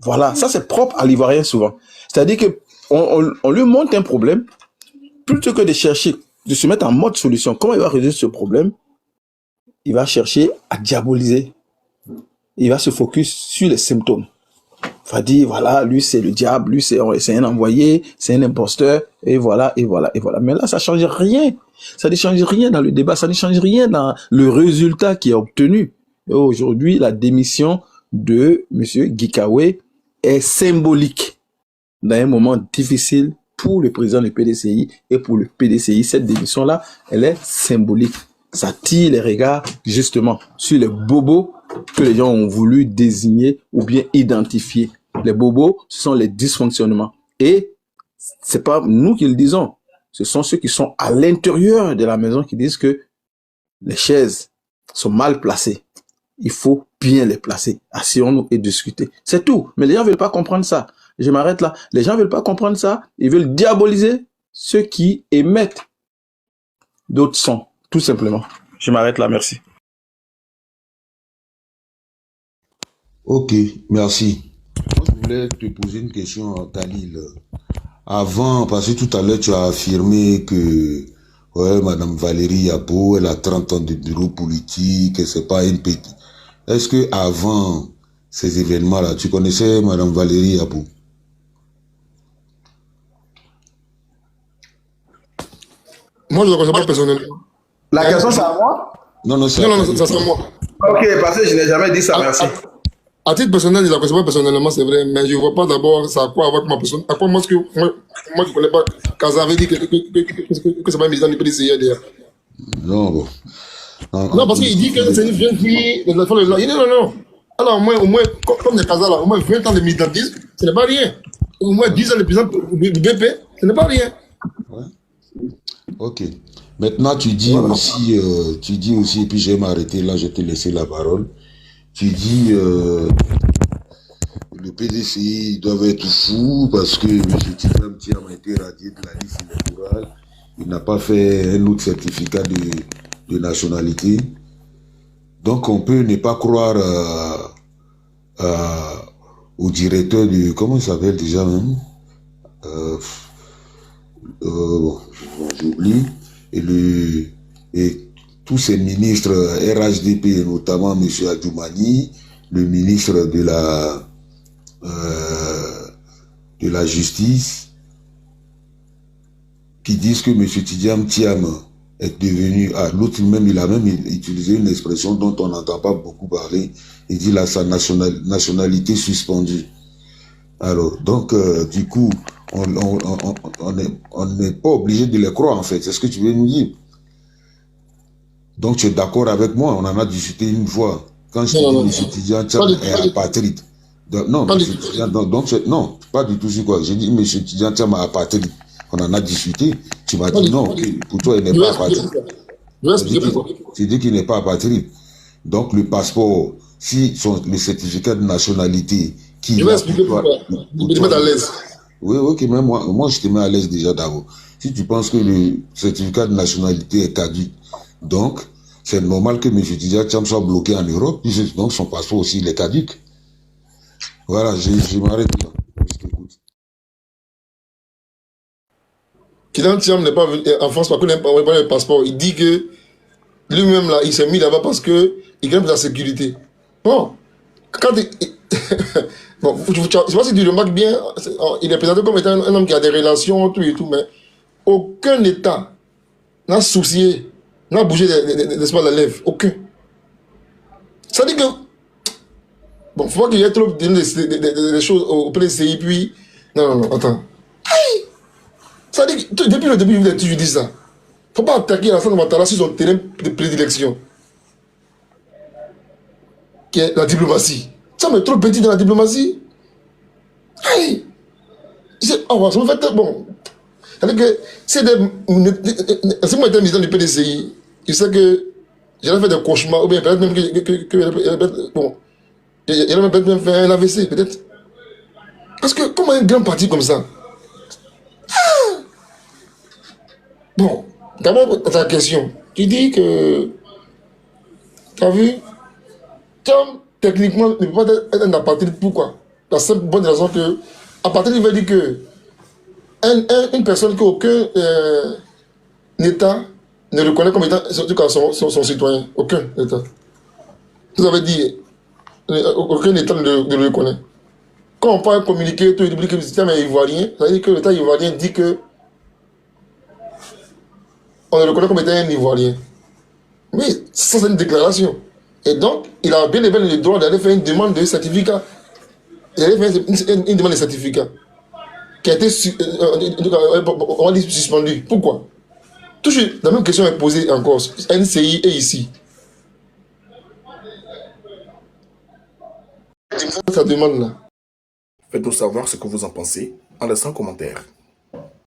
S13: Voilà, ça c'est propre à l'Ivoirien souvent. C'est-à-dire que on lui montre un problème, plutôt que de chercher, de se mettre en mode solution. Comment il va résoudre ce problème? Il va chercher à diaboliser. Il va se focus sur les symptômes. Il va dire, voilà, lui c'est le diable, lui c'est un envoyé, c'est un imposteur, et voilà. Mais là, ça ne change rien. Ça ne change rien dans le débat, ça ne change rien dans le résultat qui est obtenu. Et aujourd'hui, la démission de M. Guikawe est symbolique. Dans un moment difficile pour le président du PDCI et pour le PDCI, cette démission-là, elle est symbolique. Ça tire les regards, justement, sur les bobos que les gens ont voulu désigner ou bien identifier. Les bobos, ce sont les dysfonctionnements. Et c'est pas nous qui le disons. Ce sont ceux qui sont à l'intérieur de la maison qui disent que les chaises sont mal placées. Il faut bien les placer. Asseyons-nous et discuter. C'est tout. Mais les gens veulent pas comprendre ça. Je m'arrête là. Les gens veulent pas comprendre ça. Ils veulent diaboliser ceux qui émettent d'autres sons. Tout simplement. Je m'arrête là. Merci.
S11: Ok, merci. Moi, je voulais te poser une question, Khalil. Avant, parce que tout à l'heure, tu as affirmé que Madame Valérie Yabo, elle a 30 ans de bureau politique, et c'est pas une petite. Est-ce que avant ces événements-là, tu connaissais Madame Valérie Yabo?
S9: Moi, je ne la connais pas personnellement.
S13: La question, c'est à moi?
S11: Non,
S9: ça c'est à moi.
S13: Ok, parce que je n'ai jamais dit ça, merci.
S9: À titre personnel, je ne la connais pas personnellement, c'est vrai, mais je ne vois pas d'abord ça a quoi avec ma personne. À quoi moi, je ne connais pas, quand ça avait dit que c'est pas un militant du PDCI d'ailleurs.
S11: Non, bon.
S9: Non, parce qu'il dit que c'est une jeune fille, il dit non. Alors, au moins, comme les Kazas là, au moins 20 ans de militantisme, ce n'est pas rien. Au moins 10 ans de président du BP, ce n'est pas rien.
S11: Ouais. Ok. Maintenant, tu dis aussi, et puis je vais m'arrêter là, je vais te laisser la parole. Tu dis, le PDCI doit être fou parce que M. Tidjam Thiam a été radié de la liste électorale Il n'a pas fait un autre certificat de nationalité. Donc, on peut ne pas croire au directeur du... Comment il s'appelle déjà même j'oublie. Et tous ces ministres RHDP, notamment M. Adjoumani, le ministre de la Justice, qui disent que M. Tidiane Thiam est devenu... Ah, l'autre même, il a même utilisé une expression dont on n'entend pas beaucoup parler. Il dit là, sa nationalité suspendue. Alors, donc, du coup, on n'est pas obligé de les croire, en fait. C'est ce que tu veux nous dire. Donc, tu es d'accord avec moi? On en a discuté une fois. Quand je te dis M. Tidiane Thiam est apatride. Non, non, pas du tout sur quoi. J'ai dit M. Tidiane Thiam est apatride. On en a discuté. Tu m'as dit non, pour toi, il n'est pas apatride. Tu dis qu'il n'est pas apatride. Donc, le passeport, si le certificat de nationalité qui...
S9: Je vais expliquer pourquoi. Je vais te mettre à l'aise.
S11: Oui, ok, mais moi, je te mets à l'aise déjà d'abord. Si tu penses que le certificat de nationalité est caduc, donc, c'est normal que M. Tidiane Thiam soit bloqué en Europe, donc son passeport aussi, il est caduc. Voilà, je m'arrête là. Je t'écoute.
S9: Tidiane Thiam n'est pas venu en France parce qu'il n'a pas le passeport. Il dit que lui-même, là, il s'est mis là-bas parce qu'il gagne de la sécurité. Bon, quand bon, je ne sais pas si tu remarques bien, il est présenté comme étant un homme qui a des relations, tout et tout, mais aucun État n'a soucié, n'a bougé l'espoir de la lèvre. Aucun. Ça dit que, bon, il faut pas qu'il y ait trop des choses au PDCI, puis, non, attends. Ça dit que, depuis le début, je dis ça. Il ne faut pas attaquer Alassane Ouattara sur son terrain de prédilection, qui est la diplomatie. Ça me trop petit dans la diplomatie. Hey! Oh, ça me fait bon. C'est-à-dire que si moi j'étais ministre du PDCI, je sais que j'allais faire des cauchemars, ou bien peut-être même que bon, j'allais peut-être même faire un AVC, peut-être. Parce que comment un grand parti comme ça? Bon, d'abord ta question. Tu dis que tu as vu, Tom, techniquement, ne peut pas être un apatride. Pourquoi? La simple bonne raison que apatride veut dire que une personne qu'aucun État ne reconnaît comme étant son citoyen. Aucun État. Vous avez dit, aucun État ne le reconnaît. Quand on parle communiquer, tout, il dit que le système est ivoirien, ça veut dire que l'État ivoirien dit que on le reconnaît comme étant un Ivoirien. Mais ça, c'est une déclaration. Et donc, il a bien et bien le droit d'aller faire une demande de certificat. Il allait faire une demande de certificat qui a été on va dire suspendue. Pourquoi? Toujours la même question est posée encore. NCI et ici. Sa demande là.
S1: Faites-nous savoir ce que vous en pensez en laissant un commentaire.